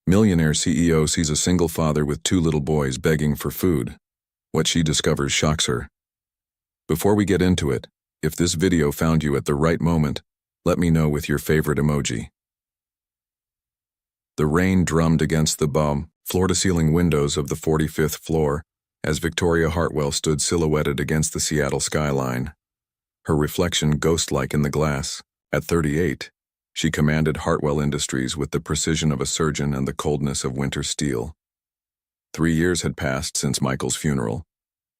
Millionaire CEO sees a single father with two little boys begging for food. What she discovers shocks her. Before we get into it, if this video found you at the right moment, let me know with your favorite emoji. The rain drummed against the floor-to-ceiling windows of the 45th floor as Victoria Hartwell stood silhouetted against the Seattle skyline. Her reflection ghost-like in the glass. At 38, she commanded Hartwell Industries with the precision of a surgeon and the coldness of winter steel. 3 years had passed since Michael's funeral,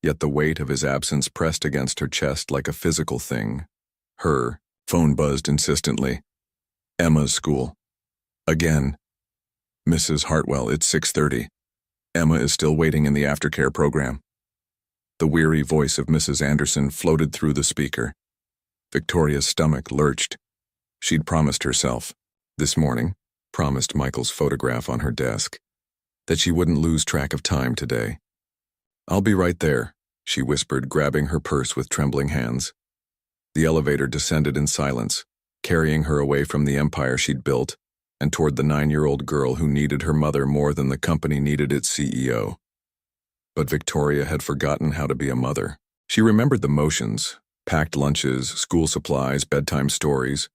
yet the weight of his absence pressed against her chest like a physical thing. Her phone buzzed insistently. Emma's school. Again. Mrs. Hartwell, it's 6:30. Emma is still waiting in the aftercare program. The weary voice of Mrs. Anderson floated through the speaker. Victoria's stomach lurched. She'd promised herself, this morning, promised Michael's photograph on her desk, that she wouldn't lose track of time today. "I'll be right there," she whispered, grabbing her purse with trembling hands. The elevator descended in silence, carrying her away from the empire she'd built and toward the 9-year-old girl who needed her mother more than the company needed its CEO. But Victoria had forgotten how to be a mother. She remembered the motions, packed lunches, school supplies, bedtime stories,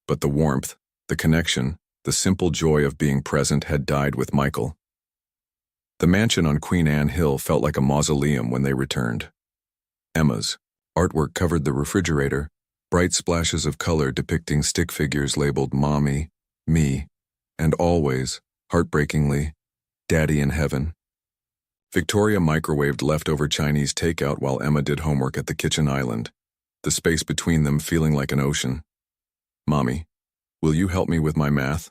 but the warmth, the connection, the simple joy of being present had died with Michael. The mansion on Queen Anne Hill felt like a mausoleum when they returned. Emma's artwork covered the refrigerator, bright splashes of color depicting stick figures labeled Mommy, Me, and always, heartbreakingly, Daddy in Heaven. Victoria microwaved leftover Chinese takeout while Emma did homework at the kitchen island, the space between them feeling like an ocean. "Mommy, will you help me with my math?"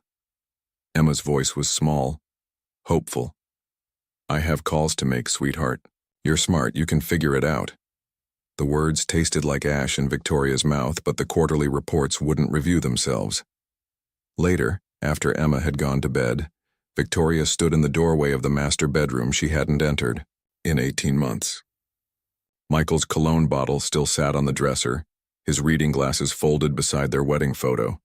Emma's voice was small, hopeful. "I have calls to make, sweetheart. You're smart, you can figure it out." The words tasted like ash in Victoria's mouth, but the quarterly reports wouldn't review themselves. Later, after Emma had gone to bed, Victoria stood in the doorway of the master bedroom she hadn't entered in 18 months. Michael's cologne bottle still sat on the dresser, his reading glasses folded beside their wedding photo.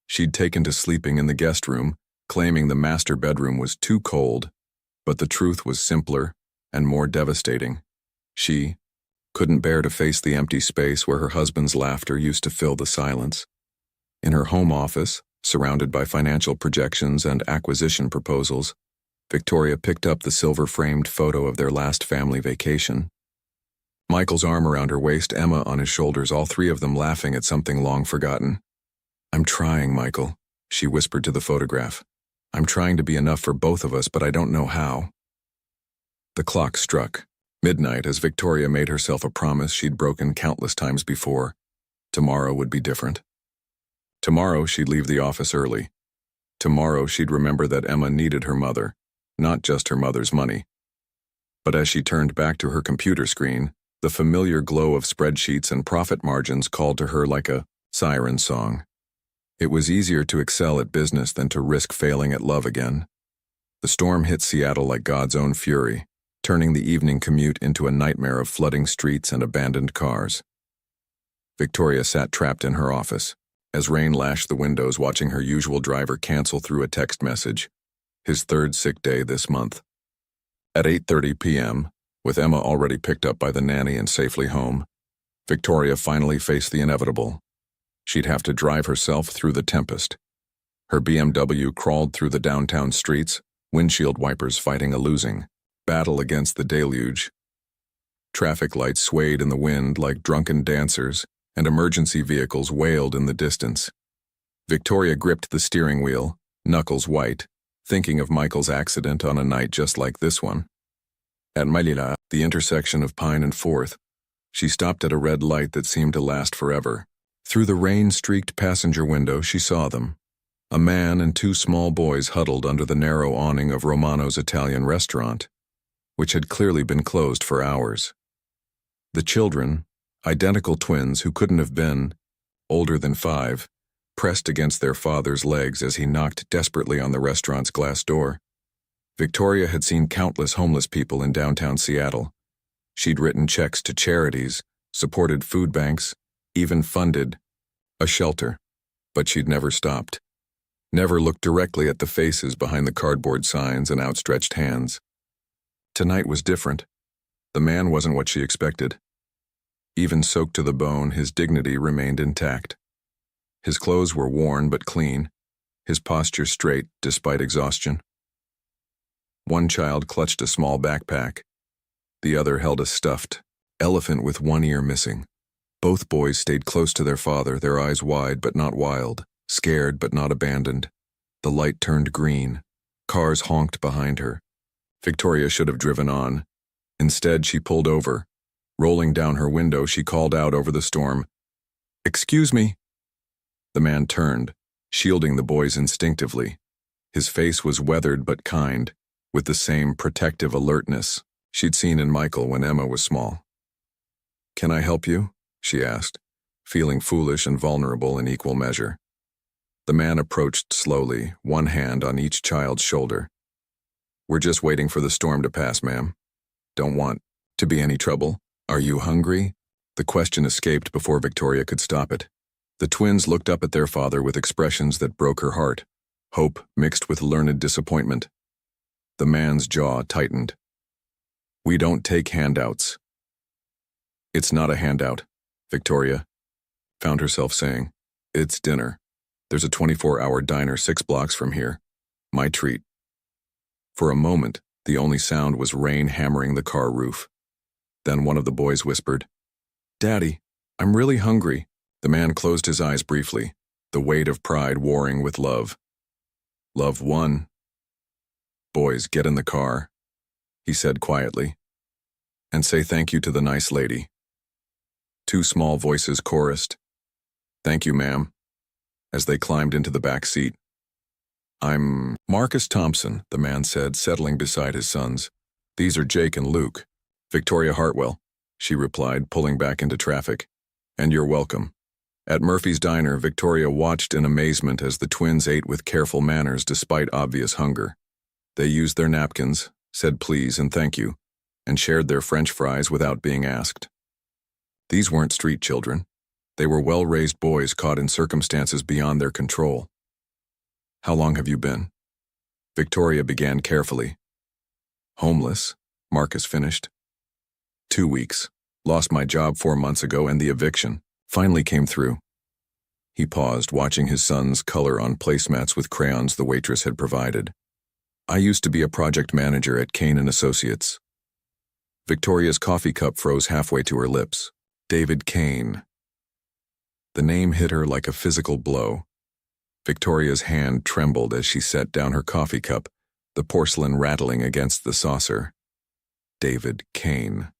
She'd taken to sleeping in the guest room, claiming the master bedroom was too cold, but the truth was simpler and more devastating. She couldn't bear to face the empty space where her husband's laughter used to fill the silence. In her home office, surrounded by financial projections and acquisition proposals, Victoria picked up the silver-framed photo of their last family vacation. Michael's arm around her waist, Emma on his shoulders, all three of them laughing at something long forgotten. "I'm trying, Michael," she whispered to the photograph. "I'm trying to be enough for both of us, but I don't know how." The clock struck midnight as Victoria made herself a promise she'd broken countless times before. Tomorrow would be different. Tomorrow she'd leave the office early. Tomorrow she'd remember that Emma needed her mother, not just her mother's money. But as she turned back to her computer screen, the familiar glow of spreadsheets and profit margins called to her like a siren song. It was easier to excel at business than to risk failing at love again. The storm hit Seattle like God's own fury, turning the evening commute into a nightmare of flooding streets and abandoned cars. Victoria sat trapped in her office, as rain lashed the windows, watching her usual driver cancel through a text message, his third sick day this month. At 8:30 p.m., with Emma already picked up by the nanny and safely home, Victoria finally faced the inevitable. She'd have to drive herself through the tempest. Her BMW crawled through the downtown streets, windshield wipers fighting a losing battle against the deluge. Traffic lights swayed in the wind like drunken dancers, and emergency vehicles wailed in the distance. Victoria gripped the steering wheel, knuckles white, thinking of Michael's accident on a night just like this one. At Millionaire, the intersection of Pine and 4th, she stopped at a red light that seemed to last forever. Through the rain-streaked passenger window, she saw them. A man and two small boys huddled under the narrow awning of Romano's Italian restaurant, which had clearly been closed for hours. The children, identical twins who couldn't have been older than 5, pressed against their father's legs as he knocked desperately on the restaurant's glass door. Victoria had seen countless homeless people in downtown Seattle. She'd written checks to charities, supported food banks, even funded a shelter, but she'd never stopped. Never looked directly at the faces behind the cardboard signs and outstretched hands. Tonight was different. The man wasn't what she expected. Even soaked to the bone, his dignity remained intact. His clothes were worn but clean, his posture straight despite exhaustion. One child clutched a small backpack. The other held a stuffed elephant with one ear missing. Both boys stayed close to their father, their eyes wide but not wild, scared but not abandoned. The light turned green. Cars honked behind her. Victoria should have driven on. Instead, she pulled over. Rolling down her window, she called out over the storm, "Excuse me." The man turned, shielding the boys instinctively. His face was weathered but kind, with the same protective alertness she'd seen in Michael when Emma was small. "Can I help you?" she asked, feeling foolish and vulnerable in equal measure. The man approached slowly, one hand on each child's shoulder. "We're just waiting for the storm to pass, ma'am. Don't want to be any trouble. Are you hungry?" The question escaped before Victoria could stop it. The twins looked up at their father with expressions that broke her heart, hope mixed with learned disappointment. The man's jaw tightened. "We don't take handouts." "It's not a handout," Victoria found herself saying. "It's dinner. There's a 24-hour diner 6 blocks from here. My treat." For a moment, the only sound was rain hammering the car roof. Then one of the boys whispered, "Daddy, I'm really hungry." The man closed his eyes briefly, the weight of pride warring with love. "Love won." "Boys, get in the car," he said quietly, "and say thank you to the nice lady." 2 small voices chorused, "Thank you, ma'am," as they climbed into the back seat. "I'm Marcus Thompson," the man said, settling beside his sons. "These are Jake and Luke." "Victoria Hartwell," she replied, pulling back into traffic. "And you're welcome." At Murphy's Diner, Victoria watched in amazement as the twins ate with careful manners despite obvious hunger. They used their napkins, said please and thank you, and shared their French fries without being asked. These weren't street children. They were well-raised boys caught in circumstances beyond their control. "How long have you been?" Victoria began carefully. "Homeless," Marcus finished. 2 weeks. Lost my job 4 months ago and the eviction finally came through. He paused, watching his sons color on placemats with crayons the waitress had provided. "I used to be a project manager at Kane & Associates." Victoria's coffee cup froze halfway to her lips. David Kane. The name hit her like a physical blow. Victoria's hand trembled as she set down her coffee cup, the porcelain rattling against the saucer. David Kane.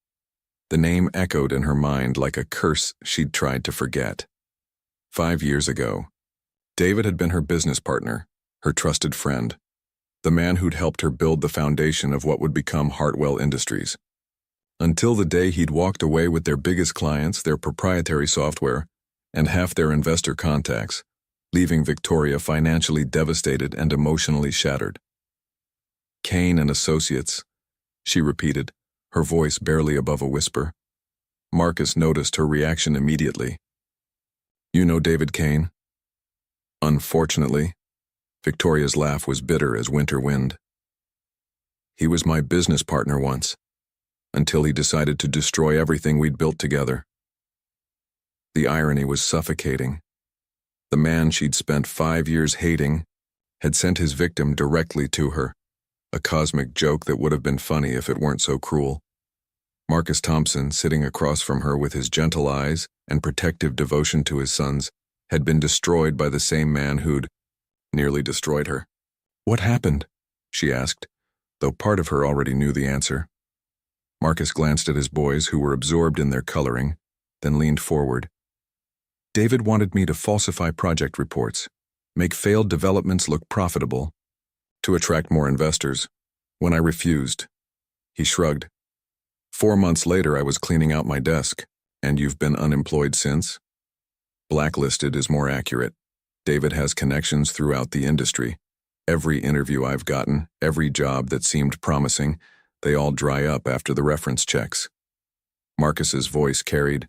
The name echoed in her mind like a curse she'd tried to forget. 5 years ago, David had been her business partner, her trusted friend, the man who'd helped her build the foundation of what would become Hartwell Industries. Until the day he'd walked away with their biggest clients, their proprietary software, and half their investor contacts, leaving Victoria financially devastated and emotionally shattered. "Kane & Associates," she repeated, her voice barely above a whisper. Marcus noticed her reaction immediately. "You know David Kane?" "Unfortunately." Victoria's laugh was bitter as winter wind. "He was my business partner once, until he decided to destroy everything we'd built together." The irony was suffocating. The man she'd spent 5 years hating had sent his victim directly to her, a cosmic joke that would have been funny if it weren't so cruel. Marcus Thompson, sitting across from her with his gentle eyes and protective devotion to his sons, had been destroyed by the same man who'd nearly destroyed her. "What happened?" she asked, though part of her already knew the answer. Marcus glanced at his boys, who were absorbed in their coloring, then leaned forward. "David wanted me to falsify project reports, make failed developments look profitable, to attract more investors. When I refused, he shrugged. 4 months later, I was cleaning out my desk. And you've been unemployed since?" "Blacklisted is more accurate. David has connections throughout the industry. Every interview I've gotten, every job that seemed promising, they all dry up after the reference checks." Marcus's voice carried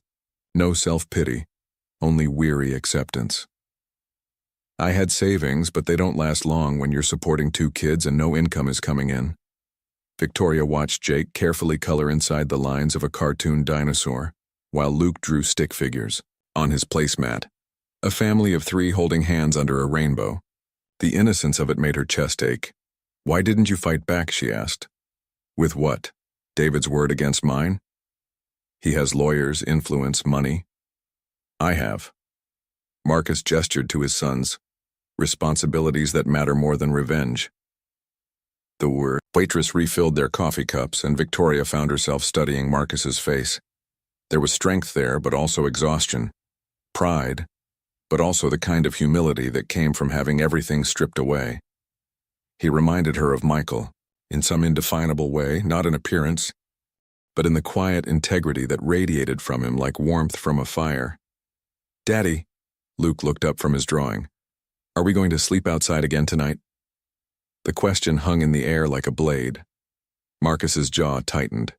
no self-pity, only weary acceptance. I had savings, but they don't last long when you're supporting 2 kids and no income is coming in. Victoria watched Jake carefully color inside the lines of a cartoon dinosaur, while Luke drew stick figures on his placemat. A family of 3 holding hands under a rainbow. The innocence of it made her chest ache. Why didn't you fight back, she asked. With what? David's word against mine? He has lawyers, influence, money. I have. Marcus gestured to his sons. Responsibilities that matter more than revenge. The waitress refilled their coffee cups, and Victoria found herself studying Marcus's face. There was strength there, but also exhaustion. Pride, but also the kind of humility that came from having everything stripped away. He reminded her of Michael, in some indefinable way, not in appearance, but in the quiet integrity that radiated from him like warmth from a fire. Daddy, Luke looked up from his drawing. Are we going to sleep outside again tonight? The question hung in the air like a blade. Marcus's jaw tightened,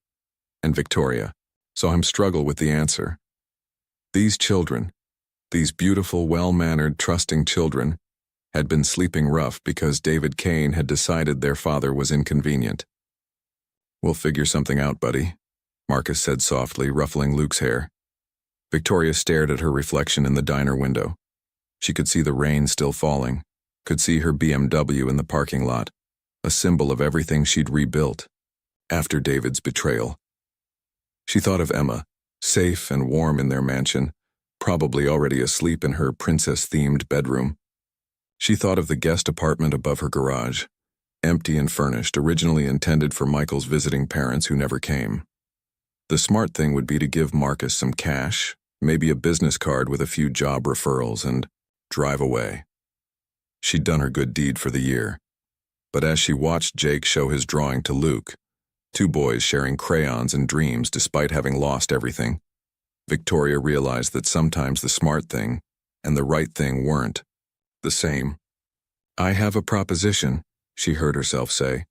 and Victoria saw him struggle with the answer. These children, these beautiful, well-mannered, trusting children, had been sleeping rough because David Kane had decided their father was inconvenient. We'll figure something out, buddy, Marcus said softly, ruffling Luke's hair. Victoria stared at her reflection in the diner window. She could see the rain still falling, could see her BMW in the parking lot, a symbol of everything she'd rebuilt after David's betrayal. She thought of Emma, safe and warm in their mansion, probably already asleep in her princess-themed bedroom. She thought of the guest apartment above her garage, empty and furnished, originally intended for Michael's visiting parents who never came. The smart thing would be to give Marcus some cash, maybe a business card with a few job referrals, and drive away. She'd done her good deed for the year. But as she watched Jake show his drawing to Luke, 2 boys sharing crayons and dreams despite having lost everything, Victoria realized that sometimes the smart thing and the right thing weren't the same. I have a proposition, she heard herself say.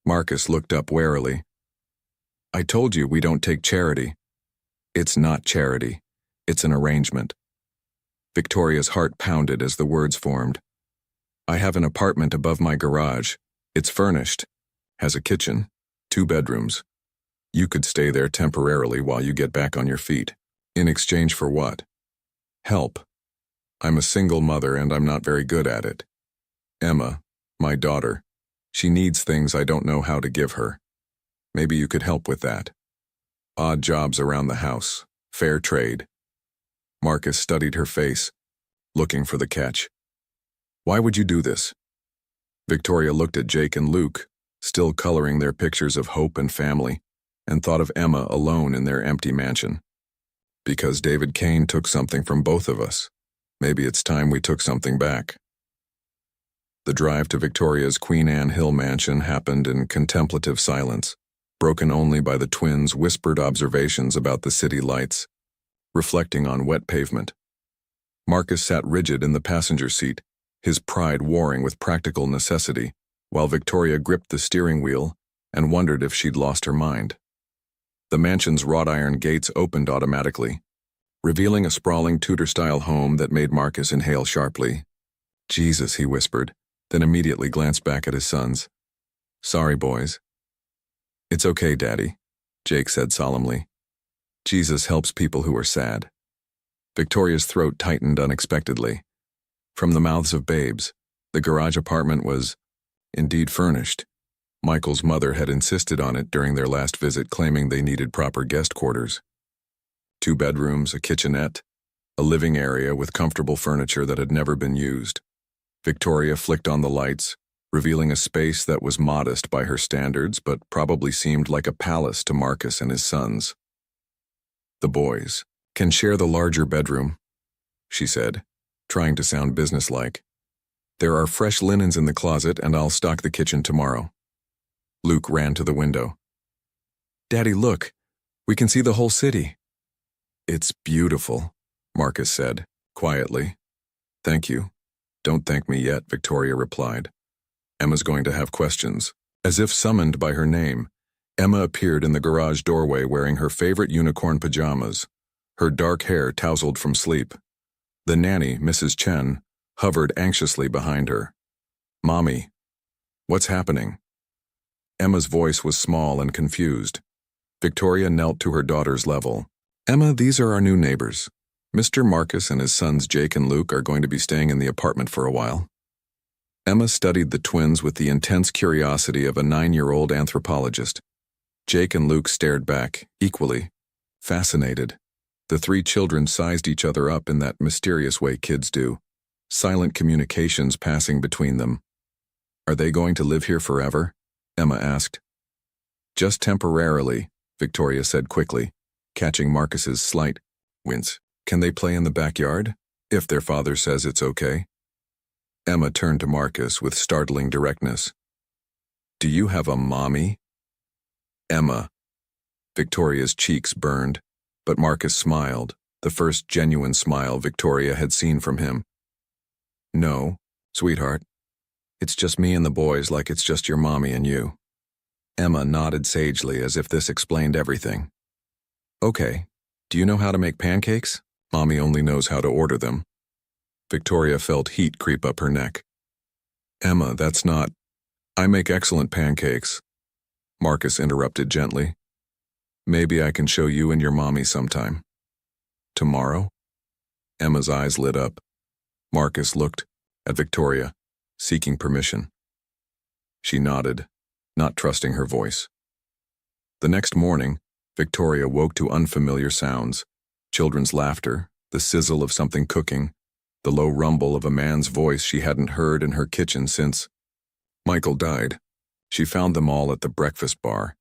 Marcus looked up warily. I told you we don't take charity. It's not charity. It's an arrangement. Victoria's heart pounded as the words formed. I have an apartment above my garage. It's furnished. Has a kitchen. 2 bedrooms. You could stay there temporarily while you get back on your feet. In exchange for what? Help. I'm a single mother and I'm not very good at it. Emma, my daughter, she needs things I don't know how to give her. Maybe you could help with that. Odd jobs around the house. Fair trade. Marcus studied her face, looking for the catch. Why would you do this? Victoria looked at Jake and Luke, still coloring their pictures of hope and family, and thought of Emma alone in their empty mansion. Because David Kane took something from both of us. Maybe it's time we took something back. The drive to Victoria's Queen Anne Hill mansion happened in contemplative silence, broken only by the twins' whispered observations about the city lights, reflecting on wet pavement. Marcus sat rigid in the passenger seat, his pride warring with practical necessity, while Victoria gripped the steering wheel and wondered if she'd lost her mind. The mansion's wrought iron gates opened automatically, revealing a sprawling Tudor-style home that made Marcus inhale sharply. Jesus, he whispered, then immediately glanced back at his sons. Sorry, boys. It's okay, Daddy, Jake said solemnly. Jesus helps people who are sad. Victoria's throat tightened unexpectedly. From the mouths of babes, the garage apartment was, indeed, furnished. Michael's mother had insisted on it during their last visit, claiming they needed proper guest quarters. 2 bedrooms, a kitchenette, a living area with comfortable furniture that had never been used. Victoria flicked on the lights, revealing a space that was modest by her standards but probably seemed like a palace to Marcus and his sons. The boys can share the larger bedroom, she said, trying to sound businesslike. There are fresh linens in the closet and I'll stock the kitchen tomorrow. Luke ran to the window. Daddy, look, we can see the whole city. It's beautiful, Marcus said, quietly. Thank you. Don't thank me yet, Victoria replied. Emma's going to have questions. As if summoned by her name, Emma appeared in the garage doorway wearing her favorite unicorn pajamas, her dark hair tousled from sleep. The nanny, Mrs. Chen, hovered anxiously behind her. "Mommy, what's happening?" Emma's voice was small and confused. Victoria knelt to her daughter's level. "Emma, these are our new neighbors. Mr. Marcus and his sons Jake and Luke are going to be staying in the apartment for a while." Emma studied the twins with the intense curiosity of a 9-year-old anthropologist. Jake and Luke stared back, equally fascinated. The three children sized each other up in that mysterious way kids do, silent communications passing between them. "Are they going to live here forever?" Emma asked. "Just temporarily," Victoria said quickly, catching Marcus's slight wince. "Can they play in the backyard? If their father says it's okay?" Emma turned to Marcus with startling directness. "Do you have a mommy?" "Emma." Victoria's cheeks burned, but Marcus smiled, the first genuine smile Victoria had seen from him. "No, sweetheart. It's just me and the boys, like it's just your mommy and you." Emma nodded sagely as if this explained everything. "Okay, do you know how to make pancakes? Mommy only knows how to order them." Victoria felt heat creep up her neck. "Emma, that's not—" "I make excellent pancakes," Marcus interrupted gently. "Maybe I can show you and your mommy sometime." "Tomorrow?" Emma's eyes lit up. Marcus looked at Victoria, seeking permission. She nodded, not trusting her voice. The next morning, Victoria woke to unfamiliar sounds: children's laughter, the sizzle of something cooking, the low rumble of a man's voice she hadn't heard in her kitchen since Michael died. She found them all at the breakfast bar,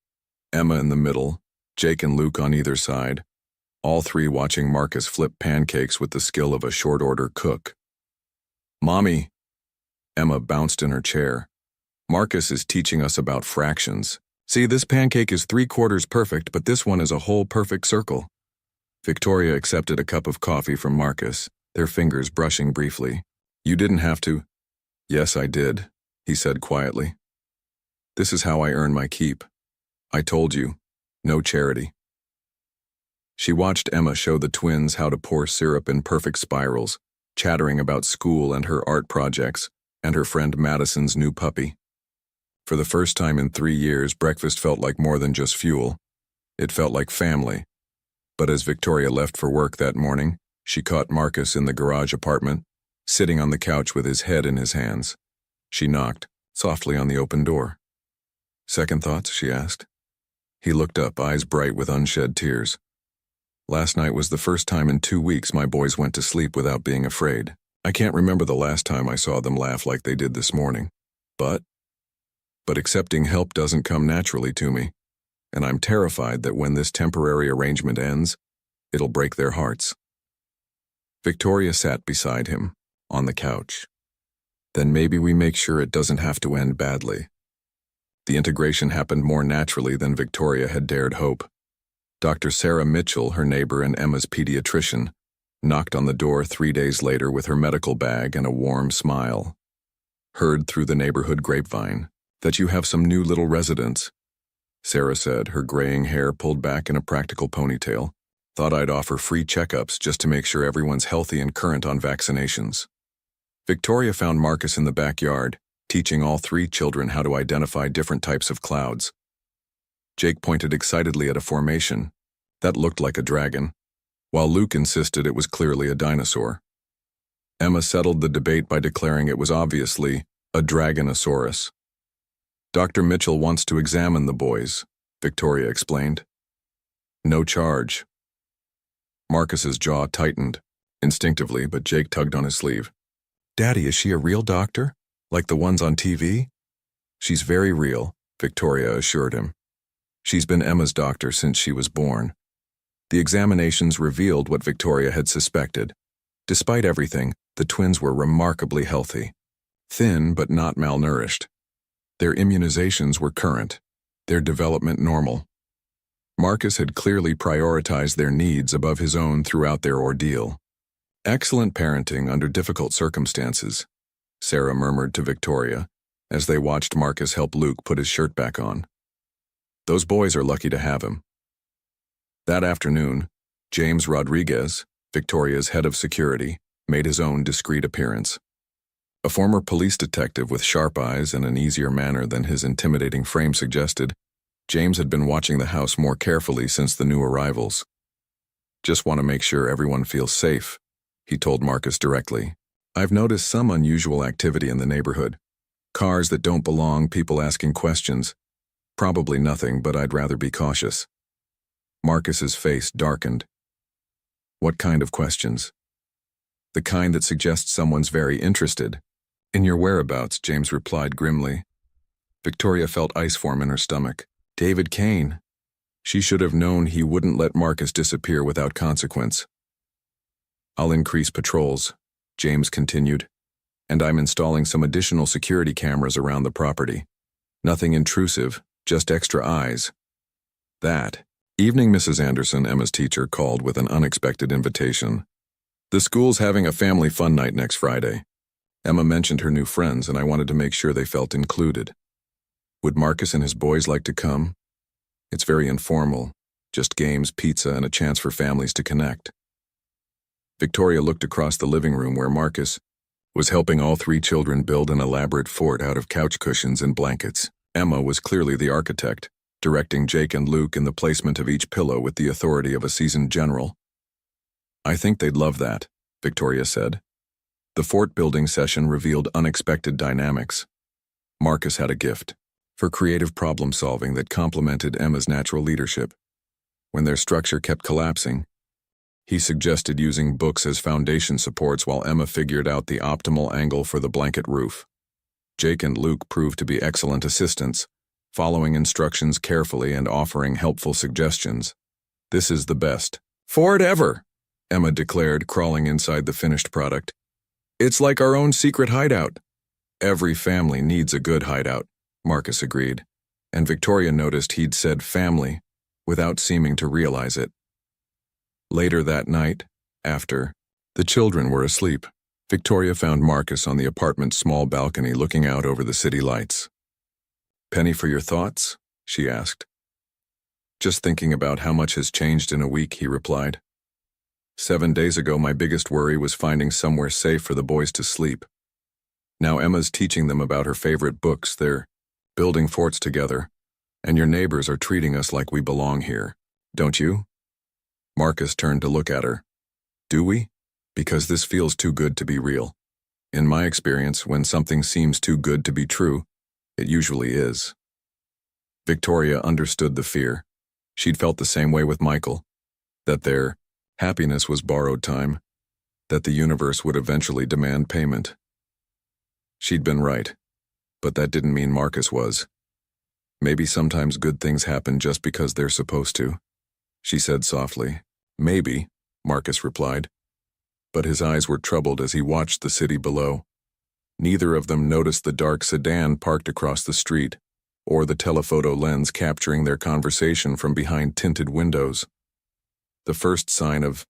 Emma in the middle, Jake and Luke on either side, all three watching Marcus flip pancakes with the skill of a short-order cook. "Mommy!" Emma bounced in her chair. "Marcus is teaching us about fractions. See, this pancake is 3/4 perfect, but this one is a whole perfect circle." Victoria accepted a cup of coffee from Marcus, their fingers brushing briefly. "You didn't have to." "Yes, I did," he said quietly. "This is how I earn my keep. I told you, no charity." She watched Emma show the twins how to pour syrup in perfect spirals, chattering about school and her art projects, and her friend Madison's new puppy. For the first time in 3 years, breakfast felt like more than just fuel. It felt like family. But as Victoria left for work that morning, she caught Marcus in the garage apartment, sitting on the couch with his head in his hands. She knocked softly on the open door. "Second thoughts?" she asked. He looked up, eyes bright with unshed tears. "Last night was the first time in 2 weeks my boys went to sleep without being afraid. I can't remember the last time I saw them laugh like they did this morning. But accepting help doesn't come naturally to me, and I'm terrified that when this temporary arrangement ends, it'll break their hearts." Victoria sat beside him, on the couch. "Then maybe we make sure it doesn't have to end badly." The integration happened more naturally than Victoria had dared hope. Dr. Sarah Mitchell, her neighbor and Emma's pediatrician, knocked on the door 3 days later with her medical bag and a warm smile. "Heard through the neighborhood grapevine that you have some new little residents," Sarah said, her graying hair pulled back in a practical ponytail. "Thought I'd offer free checkups just to make sure everyone's healthy and current on vaccinations." Victoria found Marcus in the backyard, teaching all 3 children how to identify different types of clouds. Jake pointed excitedly at a formation that looked like a dragon, while Luke insisted it was clearly a dinosaur. Emma settled the debate by declaring it was obviously a Dragonosaurus. "Dr. Mitchell wants to examine the boys," Victoria explained. "No charge." Marcus's jaw tightened, instinctively, but Jake tugged on his sleeve. "Daddy, is she a real doctor? Like the ones on TV?" "She's very real," Victoria assured him. "She's been Emma's doctor since she was born." The examinations revealed what Victoria had suspected. Despite everything, the twins were remarkably healthy. Thin but not malnourished. Their immunizations were current, their development normal. Marcus had clearly prioritized their needs above his own throughout their ordeal. "Excellent parenting under difficult circumstances," Sarah murmured to Victoria as they watched Marcus help Luke put his shirt back on. "Those boys are lucky to have him." That afternoon, James Rodriguez, Victoria's head of security, made his own discreet appearance. A former police detective with sharp eyes and an easier manner than his intimidating frame suggested, James had been watching the house more carefully since the new arrivals. "Just want to make sure everyone feels safe," he told Marcus directly. "I've noticed some unusual activity in the neighborhood. Cars that don't belong, people asking questions. Probably nothing, but I'd rather be cautious." Marcus's face darkened. "What kind of questions?" "The kind that suggests someone's very interested in your whereabouts," James replied grimly. Victoria felt ice form in her stomach. David Kane. She should have known he wouldn't let Marcus disappear without consequence. "I'll increase patrols," James continued, "and I'm installing some additional security cameras around the property. Nothing intrusive, just extra eyes." That evening, Mrs. Anderson, Emma's teacher, called with an unexpected invitation. "The school's having a family fun night next Friday. Emma mentioned her new friends, and I wanted to make sure they felt included. Would Marcus and his boys like to come? It's very informal, just games, pizza, and a chance for families to connect." Victoria looked across the living room where Marcus was helping all three children build an elaborate fort out of couch cushions and blankets. Emma was clearly the architect, directing Jake and Luke in the placement of each pillow with the authority of a seasoned general. "I think they'd love that," Victoria said. The fort-building session revealed unexpected dynamics. Marcus had a gift for creative problem-solving that complemented Emma's natural leadership. When their structure kept collapsing, he suggested using books as foundation supports while Emma figured out the optimal angle for the blanket roof. Jake and Luke proved to be excellent assistants, following instructions carefully and offering helpful suggestions. "This is the best fort ever," Emma declared, crawling inside the finished product. "It's like our own secret hideout." "Every family needs a good hideout," Marcus agreed, and Victoria noticed he'd said family without seeming to realize it. Later that night, after the children were asleep, Victoria found Marcus on the apartment's small balcony looking out over the city lights. "Penny for your thoughts?" she asked. "Just thinking about how much has changed in a week," he replied. 7 days ago, my biggest worry was finding somewhere safe for the boys to sleep. Now Emma's teaching them about her favorite books, they're building forts together, and your neighbors are treating us like we belong here. Don't you?" Marcus turned to look at her. "Do we? Because this feels too good to be real. In my experience, when something seems too good to be true, it usually is." Victoria understood the fear. She'd felt the same way with Michael, that their happiness was borrowed time, that the universe would eventually demand payment. She'd been right, but that didn't mean Marcus was. "Maybe sometimes good things happen just because they're supposed to," she said softly. "Maybe," Marcus replied, but his eyes were troubled as he watched the city below. Neither of them noticed the dark sedan parked across the street, or the telephoto lens capturing their conversation from behind tinted windows. The first sign of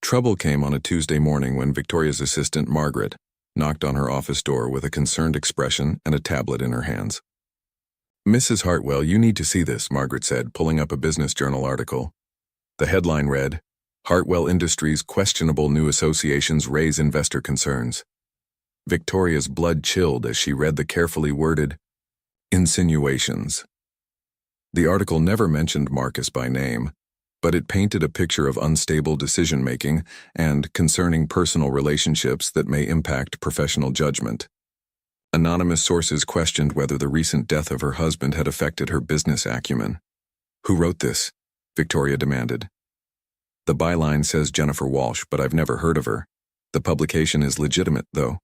trouble came on a Tuesday morning when Victoria's assistant, Margaret, knocked on her office door with a concerned expression and a tablet in her hands. "Mrs. Hartwell, you need to see this," Margaret said, pulling up a business journal article. The headline read, "Hartwell Industries' questionable new associations raise investor concerns." Victoria's blood chilled as she read the carefully worded insinuations. The article never mentioned Marcus by name, but it painted a picture of unstable decision-making and concerning personal relationships that may impact professional judgment. Anonymous sources questioned whether the recent death of her husband had affected her business acumen. "Who wrote this?" Victoria demanded. "The byline says Jennifer Walsh, but I've never heard of her. The publication is legitimate, though.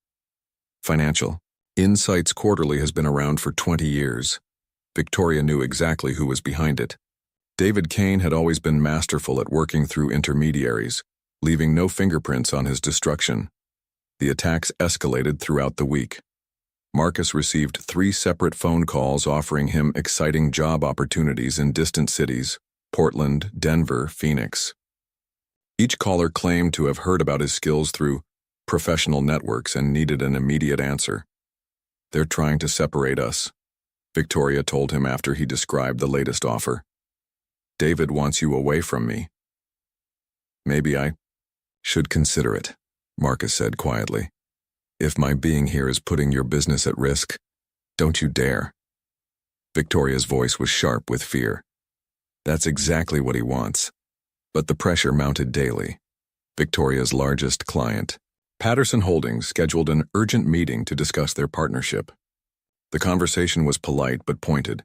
Financial Insights Quarterly has been around for 20 years. Victoria knew exactly who was behind it. David Kane had always been masterful at working through intermediaries, leaving no fingerprints on his destruction. The attacks escalated throughout the week. Marcus received 3 separate phone calls offering him exciting job opportunities in distant cities: Portland, Denver, Phoenix. Each caller claimed to have heard about his skills through professional networks and needed an immediate answer. "They're trying to separate us," Victoria told him after he described the latest offer. "David wants you away from me." "Maybe I should consider it," Marcus said quietly. If my being here is putting your business at risk, don't you dare. Victoria's voice was sharp with fear. That's exactly what he wants. But the pressure mounted daily. Victoria's largest client, Patterson Holdings, scheduled an urgent meeting to discuss their partnership. The conversation was polite but pointed.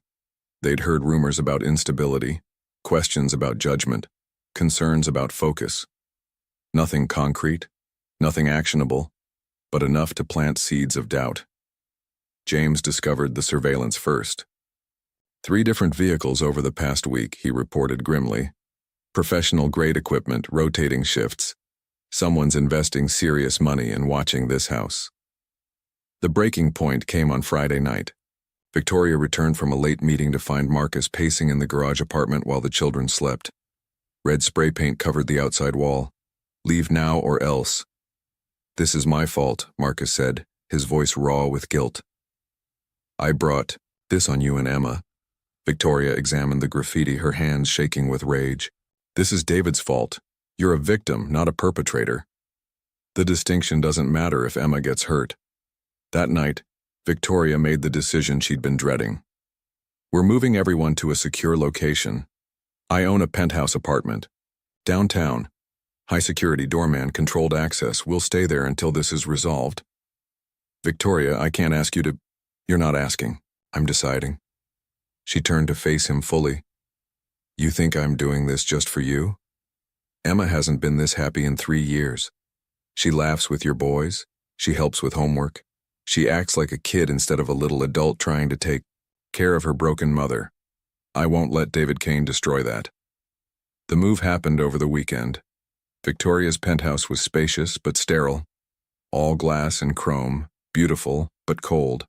They'd heard rumors about instability, questions about judgment, concerns about focus. Nothing concrete, nothing actionable, but enough to plant seeds of doubt. James discovered the surveillance first. 3 different vehicles over the past week, he reported grimly. Professional-grade equipment, rotating shifts. Someone's investing serious money in watching this house. The breaking point came on Friday night. Victoria returned from a late meeting to find Marcus pacing in the garage apartment while the children slept. Red spray paint covered the outside wall. "Leave now or else." "This is my fault," Marcus said, his voice raw with guilt. "I brought this on you and Emma." Victoria examined the graffiti, her hands shaking with rage. "This is David's fault. You're a victim, not a perpetrator. The distinction doesn't matter if Emma gets hurt." That night, Victoria made the decision she'd been dreading. "We're moving everyone to a secure location. I own a penthouse apartment. Downtown. High-security doorman, controlled access. We'll stay there until this is resolved." "Victoria, I can't ask you to—" "You're not asking. I'm deciding." She turned to face him fully. "You think I'm doing this just for you? Emma hasn't been this happy in 3 years. She laughs with your boys. She helps with homework. She acts like a kid instead of a little adult trying to take care of her broken mother. I won't let David Kane destroy that." The move happened over the weekend. Victoria's penthouse was spacious but sterile. All glass and chrome, beautiful but cold.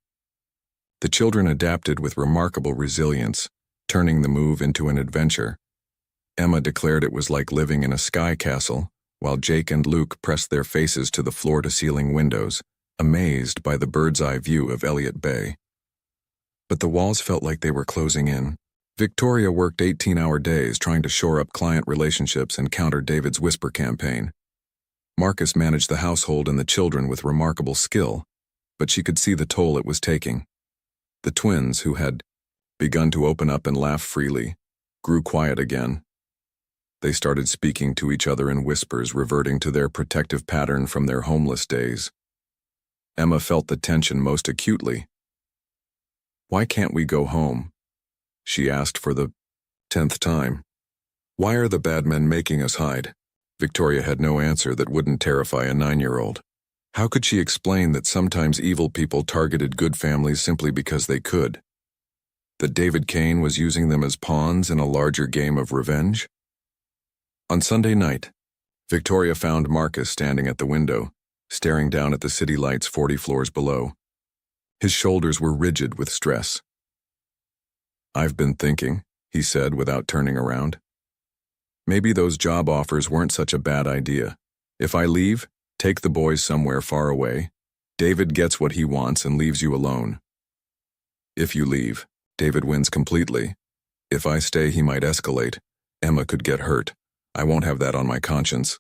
The children adapted with remarkable resilience, turning the move into an adventure. Emma declared it was like living in a sky castle, while Jake and Luke pressed their faces to the floor-to-ceiling windows, amazed by the bird's-eye view of Elliott Bay. But the walls felt like they were closing in. Victoria worked 18-hour days trying to shore up client relationships and counter David's whisper campaign. Marcus managed the household and the children with remarkable skill, but she could see the toll it was taking. The twins, who had begun to open up and laugh freely, grew quiet again. They started speaking to each other in whispers, reverting to their protective pattern from their homeless days. Emma felt the tension most acutely. "Why can't we go home?" she asked for the 10th time. "Why are the bad men making us hide?" Victoria had no answer that wouldn't terrify a 9-year-old. How could she explain that sometimes evil people targeted good families simply because they could? That David Kane was using them as pawns in a larger game of revenge? On Sunday night, Victoria found Marcus standing at the window, staring down at the city lights 40 floors below. His shoulders were rigid with stress. "I've been thinking," he said without turning around. "Maybe those job offers weren't such a bad idea. If I leave, take the boys somewhere far away. David gets what he wants and leaves you alone. If you leave, David wins completely. If I stay, he might escalate. Emma could get hurt. I won't have that on my conscience."